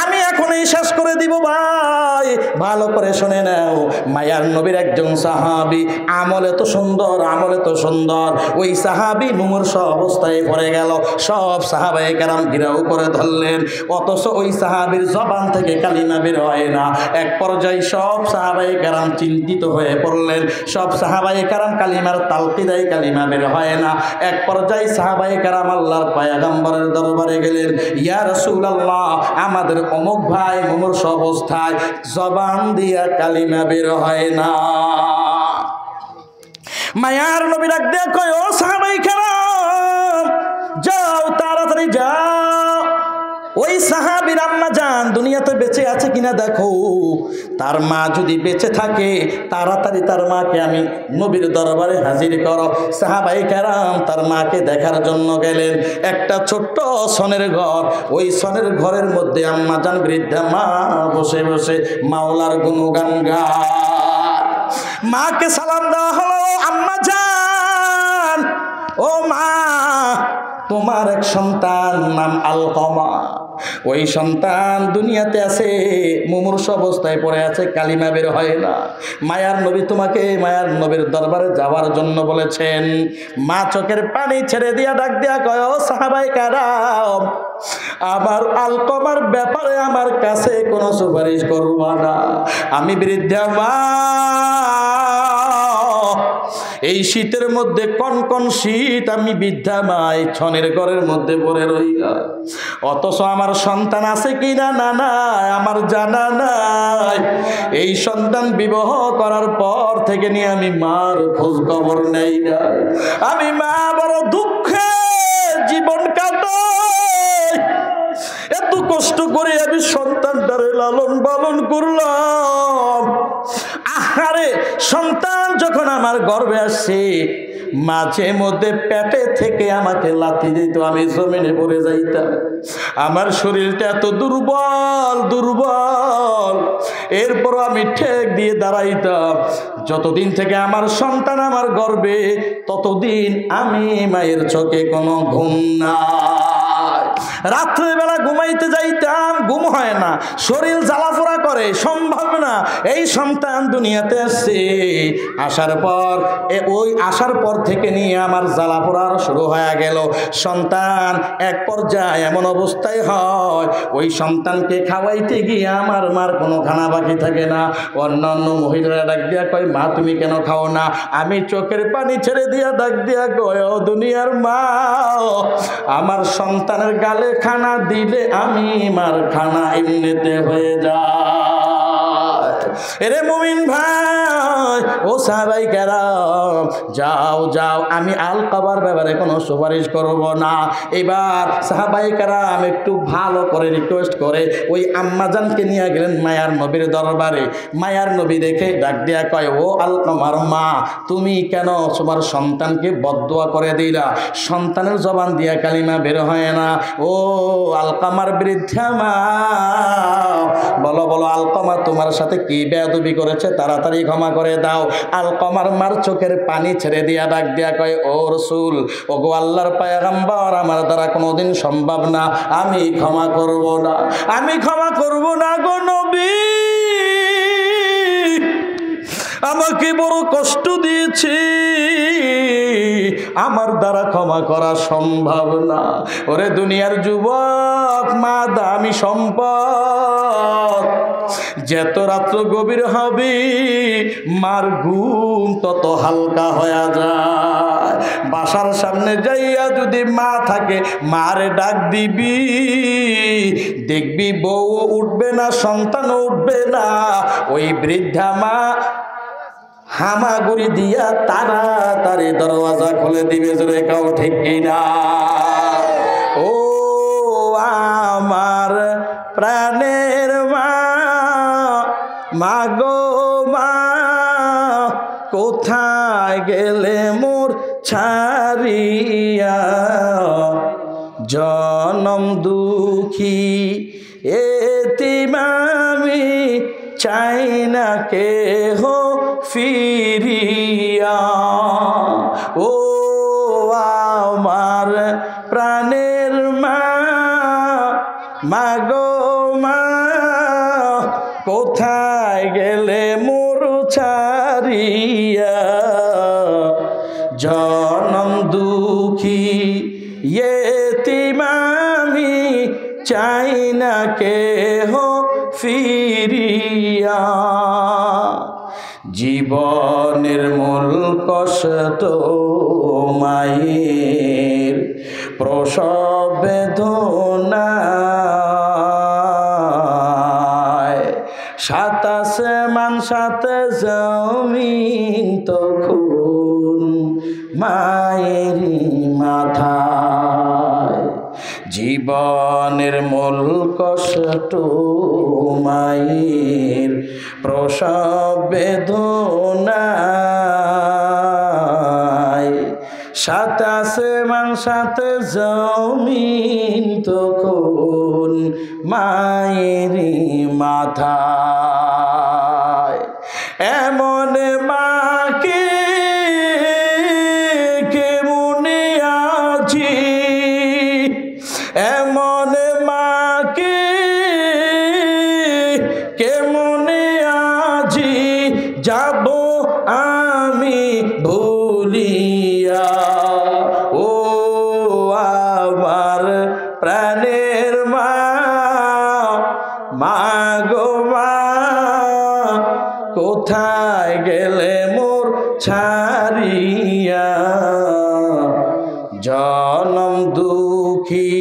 [SPEAKER 1] আমি এখনই শেষ করে দিব ভাই, ভালো করে শুনে নাও। মায়ার নবীর একজন সাহাবী, আমল এত সুন্দর, আমল এত সুন্দর, ওই সাহাবী মুমূর্ষ অবস্থায় পড়ে গেল। সব সাহাবায়ে কেরাম ঘিরাও করে ধরলেন, অথচ ওই সাহাবীর জবান থেকে কালিমা বের হয় না। এক পর্যায়ে সব সাহাবায়ে কেরাম চিন্তিত হয়ে পড়লেন, সব সাহাবায়ে কেরাম কালিমার তালকিদায় কালিমা বের হয় না। এক পর্যায়ে সাহাবায়ে কেরাম আল্লাহর পয়গম্বরের দরবারে গেলেন, ইয়া রাসূলুল্লাহ, আমাদের অমুক ভাই মুমূর্ষ অবস্থায় জবান দিয়া কালিমা বের হয় না। মায়ার নবী ডাক দিয়ে কয়, ও সাহাবায়ে কেরাম, যাও তাড়াতাড়ি যাও, ওই সাহাবীর আম্মা জান দুনিয়াতে বেঁচে আছে কিনা দেখো, তার মা যদি বেঁচে থাকে তাড়াতাড়ি তার মাকে আমি নবীর দরবারে হাজির করো। সাহাবায়ে কেরাম তার মাকে দেখার জন্য গেলেন। একটা ছোট্ট সনের ঘর, ওই সনের ঘরের মধ্যে আম্মা জান বৃদ্ধা মা বসে বসে মাওলার গুণগান গায়। মাকে সালাম দেওয়া হলো, আম্মা জান, ও মা, তোমার এক সন্তান নাম আলকমা, ওই সন্তান দুনিয়াতে আছে, মুমূর্ষ অবস্থায় পড়ে আছে, কালিমা বের হয় না। মায়ার নবী তোমাকে মায়ার নবীর দরবারে যাওয়ার জন্য বলেছেন। মা চোখের পানি ছেড়ে দিয়া ডাক দিয়া কয়, ও সাহাবায়ে কেরাম, আমার আলকমার ব্যাপারে আমার কাছে কোনো সুপারিশ করবা না, আমি বৃদ্ধা মা, এই শীতের মধ্যে কনকন শীত, আমি বৃদ্ধা মাই ছনের ঘরের মধ্যে পড়ে রইলাম, অথচ আমার সন্তান আছে কিনা না নাই আমার জানা নাই। এই সন্তান বিবাহ করার পর থেকে নিয়ে আমি মার খোঁজ খবর নেই না, আমি মা বড় দুঃখে জীবন কাটাই, এত কষ্ট করে আমি সন্তানটারে লালন পালন করলাম। আহারে, সন্তান যখন আমার গর্ভে আসছে, মাঝে মধ্যে পেটে থেকে আমাকে লাথি দিত, আমি জমিনে পড়ে যাইতাম, আমার শরীরটা এত দুর্বল দুর্বল, এরপর আমি ঠেক দিয়ে দাঁড়াইতাম। যতদিন থেকে আমার সন্তান আমার গর্ভে, ততদিন আমি মায়ের চোখে কোনো ঘুম না, রাত্রেবেলা ঘুমাইতে যাইতাম, ঘুম হয় না, শরীর জ্বালাফোড়া করে, সম্ভব না। এই সন্তান দুনিয়াতে আসছে, আসার পর থেকে নিয়ে আমার জ্বালাফোড়া শুরু হয়ে গেল। সন্তান এক পর্যায়ে এমন অবস্থায় হয়, ওই সন্তানকে খাওয়াইতে গিয়ে আমার মার কোনো খানা বাকি থাকে না। অন্যান্য মহিলারা ডাক দিয়া কয়, মা তুমি কেন খাও না? আমি চোখের পানি ছেড়ে দিয়া ডাক দিয়া কয়, ও দুনিয়ার মা, আমার সন্তানের গালে খানা দিলে আমি মার খানা এমনিতে হয়ে যায়। এরে মুমিন ভাই, ও সাহাবায়ে কেরাম, যাও যাও, আমি আলকাবার ব্যাপারে কোনো সুপারিশ করব না। এবার সাহাবায়ে কেরাম একটু ভালো করে রিকোয়েস্ট করে ওই আম্মাজানকে নিয়ে গেলেন মায়ার নবীর দরবারে। মায়ার নবী দেখে ডাক দিয়া কয়, ও আলকামার মা, তুমি কেন তোমার সন্তানকে বদদোয়া করে দিলা? সন্তানের জবান দিয়া কালিমা বের হয় না। ও আলকামার বৃদ্ধা মা, বলো বলো আলকমা তোমার সাথে কি বেয়াদবি করেছে, তাড়াতাড়ি ক্ষমা করে দাও। আলকমার মার চোখের পানি ছেড়ে দিয়া ডাক দিয়া কয়, ও রাসূল, ওগো আল্লাহর পয়গম্বর, আমার দ্বারা কোনোদিন সম্ভব না, আমি ক্ষমা করব না, আমি ক্ষমা করব না গো নবী, আমাকে বড় কষ্ট দিয়েছে, আমার দ্বারা ক্ষমা করা সম্ভব না। ওরে দুনিয়ার যুবক, মা দামি সম্পদ, যত রাত্র গভীর হবে মার ঘুম তত হালকা হয়ে যায়। বাসার সামনে যাইয়া যদি মা থাকে, মারে ডাক দিবি, দেখবি বউ উঠবে না, সন্তানও উঠবে না, ওই বৃদ্ধা মা হামাগুড়ি দিয়া তাড়াতাড়ি দরওয়াজা খুলে দিবে। জোরে কাও ঠিক কিনা? ও আমার প্রাণের মা, মাগো মা, কোথায় গেলে মোর ছাড়িয়া, জনম দুঃখী এতিম আমি, চাই না কেহ ফিরিয়া। ও আমার প্রাণের মা, মাগো মা, কোথায় গেলে মোর ছাড়িয়া, জনম দুঃখী এতিম আমি, চাই না কেহ ফিরিয়া। জীবনের মূল কষ্ট মায়ের প্রসব বেদনায়, সাত আসমান সাত জমিন তখন মায়েরই মাথায়। জীবনের মূল কষ্ট মায়ের প্রসব বেদনায়, সাত আসমান সাত জমিন তখন মায়েরই মাথায়। এমন মাকে কেমনে আছি, এমন মাকে কেমনে আজি যাব আমি ভুলিয়া। ও আমার প্রাণের মা, মাগো মা, কোথায় গেলে মোর ছাড়িয়া, জনম দুঃখী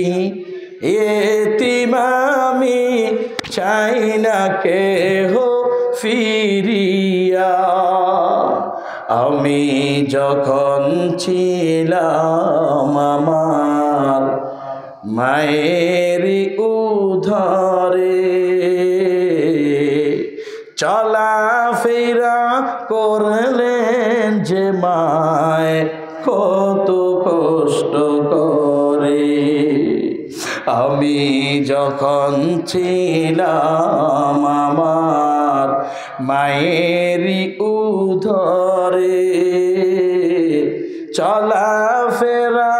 [SPEAKER 1] এতিম আমি, চাই না কেহ ফিরিয়া। আমি যখন ছিলাম আমার মায়ের উদরে, চলাফেরা করলেন যে মায় কত কষ্ট করে। আমি যখন ছিলাম আমার মায়েরই উদরে, চলাফেরা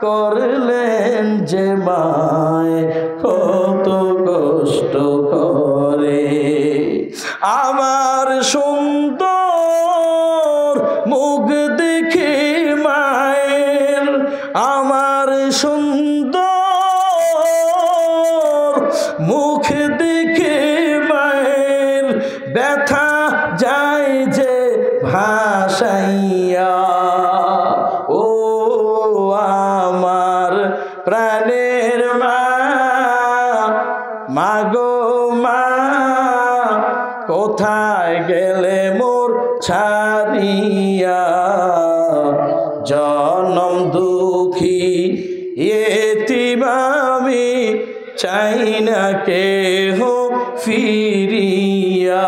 [SPEAKER 1] করলেন যে মায় কত কষ্ট করে। আমার সুন্দর মুখ দেখে মায়ের, আমার সুন্দর মুখ দেখে মায়ের ব্যথা যায় যে ভাসাইয়া। ও আমার প্রাণের মা, মাগো মা, কোথায় গেলে মোর ছাড়িয়া, জনম দুঃখী এতিম আমি, চাই না কেহ ফিরিয়া।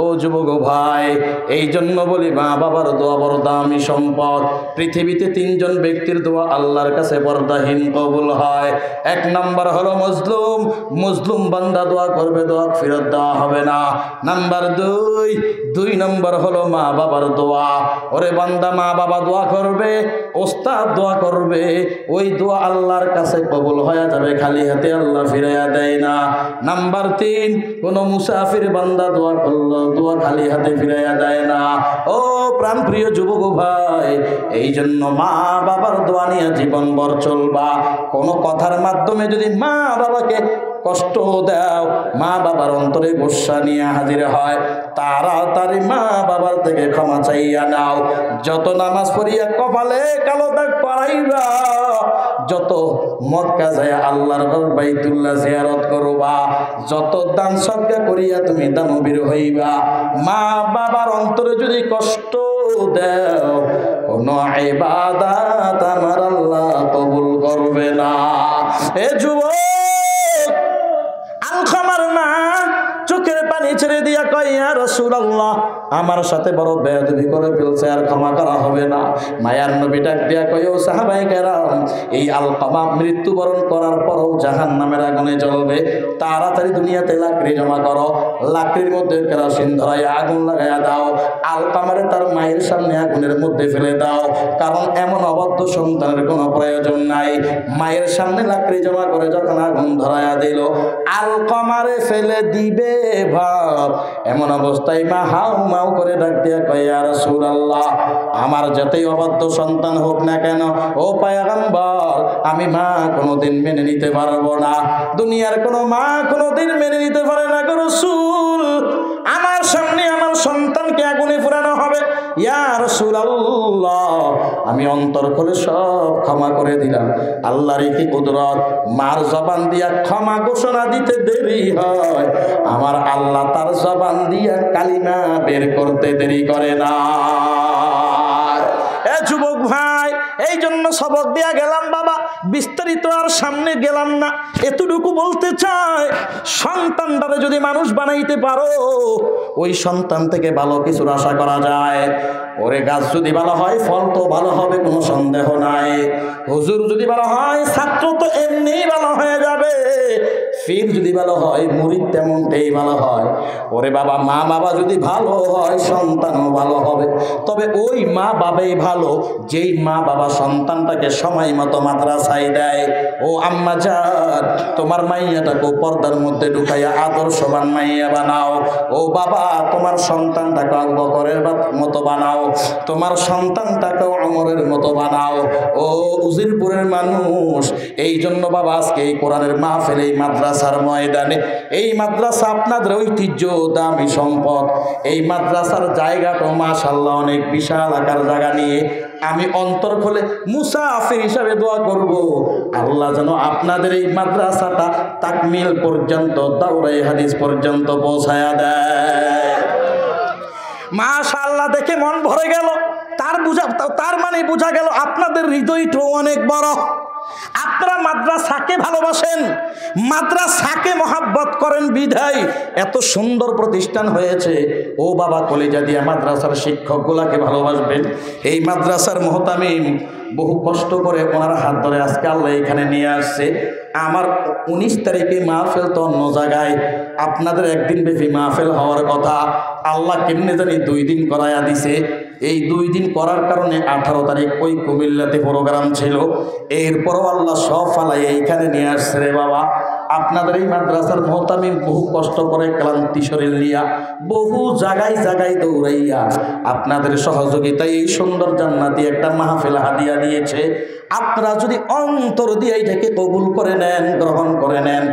[SPEAKER 1] ও যুবক ভাই, হয়। এই জন্য বলি মা বাবার দোয়া বড় দামি সম্পদ। পৃথিবীতে তিনজন ব্যক্তির দোয়া আল্লাহর কাছে পর্দাহীন কবুল হয়। এক নাম্বার হলো মজলুম। মজলুম বান্দা দোয়া করবে, দোয়া ফেরত দেওয়া হবে না। নাম্বার দুই নম্বর হলো মা বাবার দোয়া। ওরে বান্দা, মা বাবা দোয়া করবে, ওস্তাদ দোয়া করবে, ওই দোয়া আল্লাহর কাছে কবুল হয়ে যাবে, খালি হাতে আল্লাহ ফিরাইয়া দেয় না। নাম্বার 3, কোন মুসাফির বান্দা দোয়া করলো, দোয়া খালি হাতে ফিরাইয়া দেয় না। ও প্রাণ প্রিয় যুবক ভাই, এই জন্য মা বাবার দোয়া নিয়ে জীবনভর চলবা। কোন কথার মাধ্যমে যদি মা বাবাকে কষ্ট দাও, মা বাবার অন্তরে গোসা নিয়ে হাজির হয়, তাড়াতাড়ি মা বাবার থেকে ক্ষমা চাইয়া নাও। যত নামাজ পড়িয়া কপালে কালো দাগ পড়াইবা, যত মক্কা যায় আল্লাহর ঘর বাইতুল্লাহ জিয়ারত করবা, যত দান সদকা করিয়া তুমি দানবীর হইবা, মা বাবার অন্তরে যদি কষ্ট দাও, কোন ইবাদত আমার আল্লাহ কবুল করবে না। এ যুবক, আলখামার মা চোখের পানি ছেড়ে দিয়া কয়, ইয়া রাসূলুল্লাহ, আমার সাথে বড় বেয়াদবি করে ফেলছে, আর ক্ষমা করা হবে না। মায়ার নবী ডাক দিয়া কয়, ও সাহাবায়ে কেরাম, এই আলকামা মৃত্যুবরণ করার পরও জাহান্নামের আগুনে জ্বলবে, তাড়াতাড়ি দুনিয়াতে লাকড়ি জমা করো, লাকড়ির মধ্যে কেরোসিন ধরাইয়া আগুন লাগাইয়া দাও, আলকামারে তার মায়ের সামনে আগুনের মধ্যে ফেলে দাও, কারণ এমন অবাধ্য সন্তানের কোনো প্রয়োজন নাই। মায়ের সামনে লাকড়ি জমা করে যখন আগুন ধরাইয়া দিল, আলকামারে ফেলে দিবে ভাব, এমন অবস্থায় মা হাউ মাউ করে ডাক দিয়া কয়, ইয়া রাসূলুল্লাহ, আমার যতই অবাধ্য সন্তান হোক না কেন, ও পয়গম্বর, আমি মা কোনোদিন মেনে নিতে পারবো না, দুনিয়ার কোনো মা কোনোদিন মেনে নিতে পারে না গো রাসূল, আমার সামনে আমার সন্তানকে আগুনে পোড়ানো হবে। ইয়া রাসূলুল্লাহ, আমি অন্তর খুলে সব ক্ষমা করে দিলাম। আল্লাহর কি কুদরত, মার জবান দিয়া ক্ষমা ঘোষণা দিতে দেরি হয়, আমার আল্লাহ তার জবান দিয়া কালিমা বের করতে দেরি করে না। এ যুবক ভাই, এই জন্য সবক দিয়া গেলাম বাবা, বিস্তারিত আর সামনে গেলাম না। এতটুকু বলতে চাই, সন্তানটারে যদি মানুষ বানাইতে পারো, ওই সন্তান থেকে ভালো কিছুর আশা করা যায়। ওরে গাছ যদি ভালো হয়, ফল তো ভালো হবে, কোনো সন্দেহ নাই। হুজুর যদি ভালো হয়, ছাত্র তো এমনিই ভালো হয়ে যাবে। পীর যদি ভালো হয়, মুরিদ তেমনটাই ভালো হয়। ওরে বাবা, মা বাবা যদি ভালো হয়, সন্তানও ভালো হবে। তবে ওই মা বাবাই ভালো, যেই মা বাবা সন্তানটাকে সময় মতো মাদ্রাসায় দেয়। ও আম্মা জান, তোমার মাইয়াটাকে পর্দার মধ্যে ঢুকাইয়া আদর্শবান মাইয়া বানাও। ও বাবা, তোমার সন্তানটাকে আবু বকরের মতো বানাও, তোমার সন্তানটাকে ওমরের মতো বানাও। ও উজিরপুরের মানুষ, এই জন্য বাবা আজকে এই কোরআনের মাহফিল, এই মাদ্রাসার ময়দানে, এই মাদ্রাসা আপনাদের ঐতিহ্য, দামি সম্পদ। এই মাদ্রাসার জায়গাটা মাশাআল্লাহ অনেক বিশাল আকার জায়গা নিয়ে আমি অন্তর খুলে মুসাফির হিসাবে দোয়া করব, আল্লাহ যেন আপনাদের এই মাদ্রাসাটা তাকমিল পর্যন্ত, দাওরায়ে হাদিস পর্যন্ত পৌঁছায়া দেয়। মাশাআল্লাহ, দেখে মন ভরে গেল। তার মানে বোঝা গেল আপনাদের হৃদয়টাও অনেক বড়। আপনারা মাদ্রাসাকে ভালোবাসেন, মাদ্রাসাকে মহাব্বত করেন, বিধায় এত সুন্দর প্রতিষ্ঠান হয়েছে। ও বাবা, কলিজা দিয়া মাদ্রাসার শিক্ষকগুলাকে ভালোবাসবেন। এই মাদ্রাসার মুহতামিম বহু কষ্ট করে ওনার হাত ধরে আজকে আল্লাহ এখানে নিয়ে আসছে। আমার 19 তারিখে মাহফিল তো অন্য জায়গায়, আপনাদের একদিন ব্যাপী মাহফিল হওয়ার কথা, আল্লাহ কেমনে জানি 2 দিন করাইয়া দিছে। এই 2 দিন করার কারণে 18 তারিখ ওই কুমিল্লাতে প্রোগ্রাম ছিল। এরপরও আল্লাহ সব ফালাই এইখানে নিয়ে আসছে রে বাবা। আপনাদের এই মাদ্রাসার মুহতামিম বহু কষ্ট করে ক্লান্তি শরীর নিয়া বহু জায়গায় জায়গায় দৌড়াইয়া আপনাদের সহযোগিতায় এই সুন্দর জান্নাতি একটা মাহফিল হাদিয়া দিয়েছে। আপনারা যদি অন্তর দিয়ে এটাকে কবুল করে নেন, গ্রহণ করে নেন,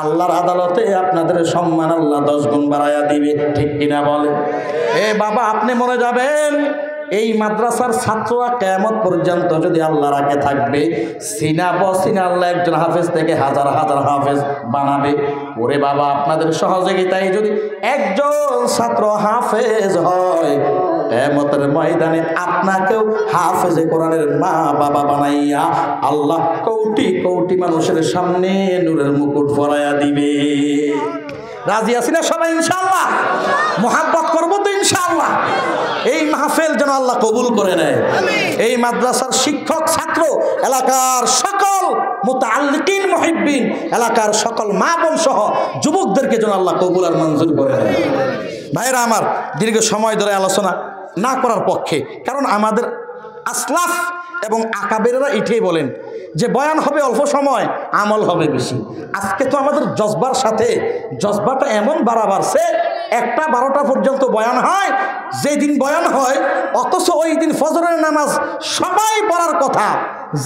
[SPEAKER 1] আল্লাহর আদালতে আপনাদের সম্মান আল্লাহ 10 গুণ বাড়াইয়া দিবে। ঠিক কিনা বলে? এ বাবা, আপনি মরে যাবেন, এই মাদ্রাসার ছাত্ররা কিয়ামত পর্যন্ত যদি আল্লাহ রাখে থাকবে, সিনাবো সিনা আল্লাহ একজন হাফেজ থেকে হাজার হাজার হাফেজ বানাবে। ওরে বাবা, আপনাদের সহযোগিতায় যদি একজন ছাত্র হাফেজ হয়, কিয়ামতের ময়দানে আপনাকেও হাফেজে কোরআনের মা বাবা বানাইয়া আল্লাহ কোটি কোটি মানুষের সামনে নূরের মুকুট পরাইয়া দিবে। রাজি আছি না সবাই ইনশাআল্লাহ? মোহাব্বত করবো তো ইনশাআল্লাহ? এই মাহফিল যেন আল্লাহ কবুল করে নেয়। এই মাদ্রাসার শিক্ষক ছাত্র, এলাকার সকল মুতাআল্লিকিন মুহিব্বিন, এলাকার সকল মা বোন সহ যুবকদেরকে যেন আল্লাহ কবুল আর মঞ্জুর করে নেয়। ভাইরা আমার, দীর্ঘ সময় ধরে আলোচনা না করার পক্ষে, কারণ আমাদের আসলাফ এবং আকাবেরেরা এটাই বলেন যে বয়ান হবে অল্প সময়, আমল হবে বেশি। আজকে তো আমাদের জজবার সাথে জজবাটা এমন বাড়ছে, 1টা 12টা পর্যন্ত বয়ান হয়। যেই দিন বয়ান হয় অথচ ওই দিন ফজরের নামাজ সবাই পড়ার কথা,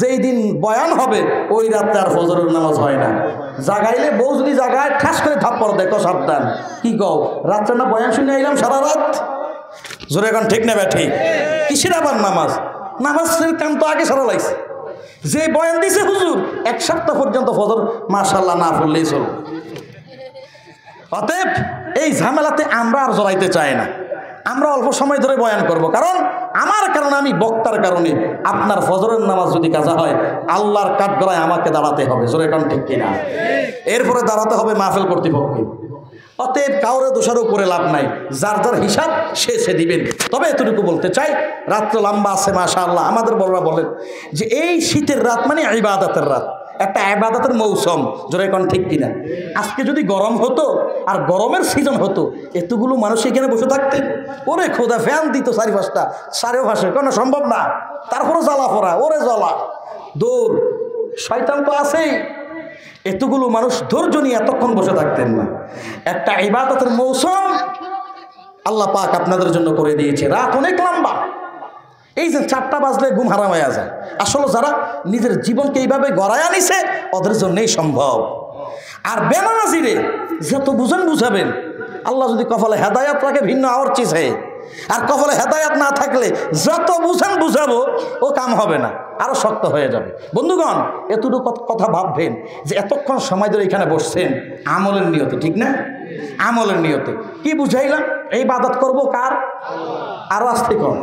[SPEAKER 1] যেই দিন বয়ান হবে ওই রাতে আর ফজরের নামাজ হয় না। জাগাইলে বউ যদি জাগায় ঠাস করে থাপ্পড় দেখো, সাবধান। কি কও, রাত্রে না বয়ান শুনে আইলাম সারা রাত? জোরে এখন ঠিক না ব্যাঠি? কিসের আবার নামাজ? নামাজের কাম তো আগে সারা লাগছে। যে বয়ান দিছে হুজুর 1 সপ্তাহ পর্যন্ত ফজর মাশাআল্লাহ না পড়লেই চল। অতএব এই ঝামেলাতে আমরা আর জড়াইতে চাই না। আমরা অল্প সময় ধরে বয়ান করব, কারণ আমার কারণে, আমি বক্তার কারণে আপনার ফজরের নামাজ যদি কাজা হয়, আল্লাহর কাঠগড়ায় আমাকে দাঁড়াতে হবে। জোরে এখন ঠিক কিনা? এরপরে দাঁড়াতে হবে মাহফিল কর্তৃপক্ষকে। অতএব কাউরে দোষারোপ করে লাভ নাই, যার যার হিসাব সে দিবেন। তবে এতটুকু বলতে চাই, রাত্র লম্বা আছে মাশাআল্লাহ। আমাদের বড়রা বলেন যে এই শীতের রাত মানে ইবাদতের রাত, একটা ইবাদতের মৌসুম। জোরে কোন ঠিক কিনা? আজকে যদি গরম হতো আর গরমের সিজন হতো, এতগুলো মানুষ এখানে বসে থাকতেন? ওরে খোদা, ফ্যান দিত 4-5টা, চারিপাশে, কোনো সম্ভব না। তারপরে জ্বালা পড়া, ওরে জ্বালা, দৌড়, শয়তান তো আছেই। এতগুলো মানুষ ধৈর্য নিয়ে এতক্ষণ বসে থাকতেন না। একটা ইবাদতের মৌসুম আল্লাহ পাক আপনাদের জন্য করে দিয়েছে। রাত অনেক লম্বা। এই যে 4টা বাজলে ঘুম হারাম হয়ে যায়, আসলে যারা নিজের জীবনকে এইভাবে গড়ায় আনিছে ওদের জন্যই সম্ভব। আর বেনামাজিরে যত বুঝেন বুঝাবেন, আল্লাহ যদি কপালে হেদায়াত রাখে ভিন্ন আওয়ার চিজ হয়। আর কপালে হেদায়াত না থাকলে যত বুঝেন বুঝাবো ও কাম হবে না, আরো শক্ত হয়ে যাবে। বন্ধুগণ, এতটুকু কথা ভাববেন যে এতক্ষণ সময় ধরে এখানে বসছেন আমলের নিয়তে, ঠিক না? আমলের নিয়তে কি বুঝাইলাম? এই ইবাদত করবো কার? আর আস্তে কর,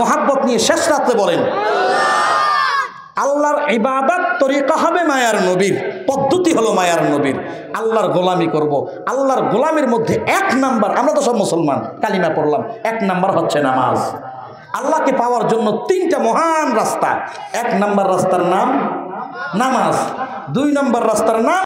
[SPEAKER 1] মোহাব্বত নিয়ে শেষ রাত্রে বলেন আল্লাহর ইবাদত তরিকা হবে মায়ার নবীর, পদ্ধতি হলো মায়ার নবীর। আল্লাহর গোলামি করব। আল্লাহর গোলামির মধ্যে 1 নাম্বার, আমরা তো সব মুসলমান, কালিমা পড়লাম, 1 নাম্বার হচ্ছে নামাজ। আল্লাহকে পাওয়ার জন্য 3টা মহান রাস্তা। 1 নাম্বার রাস্তার নাম নামাজ, 2 নাম্বার রাস্তার নাম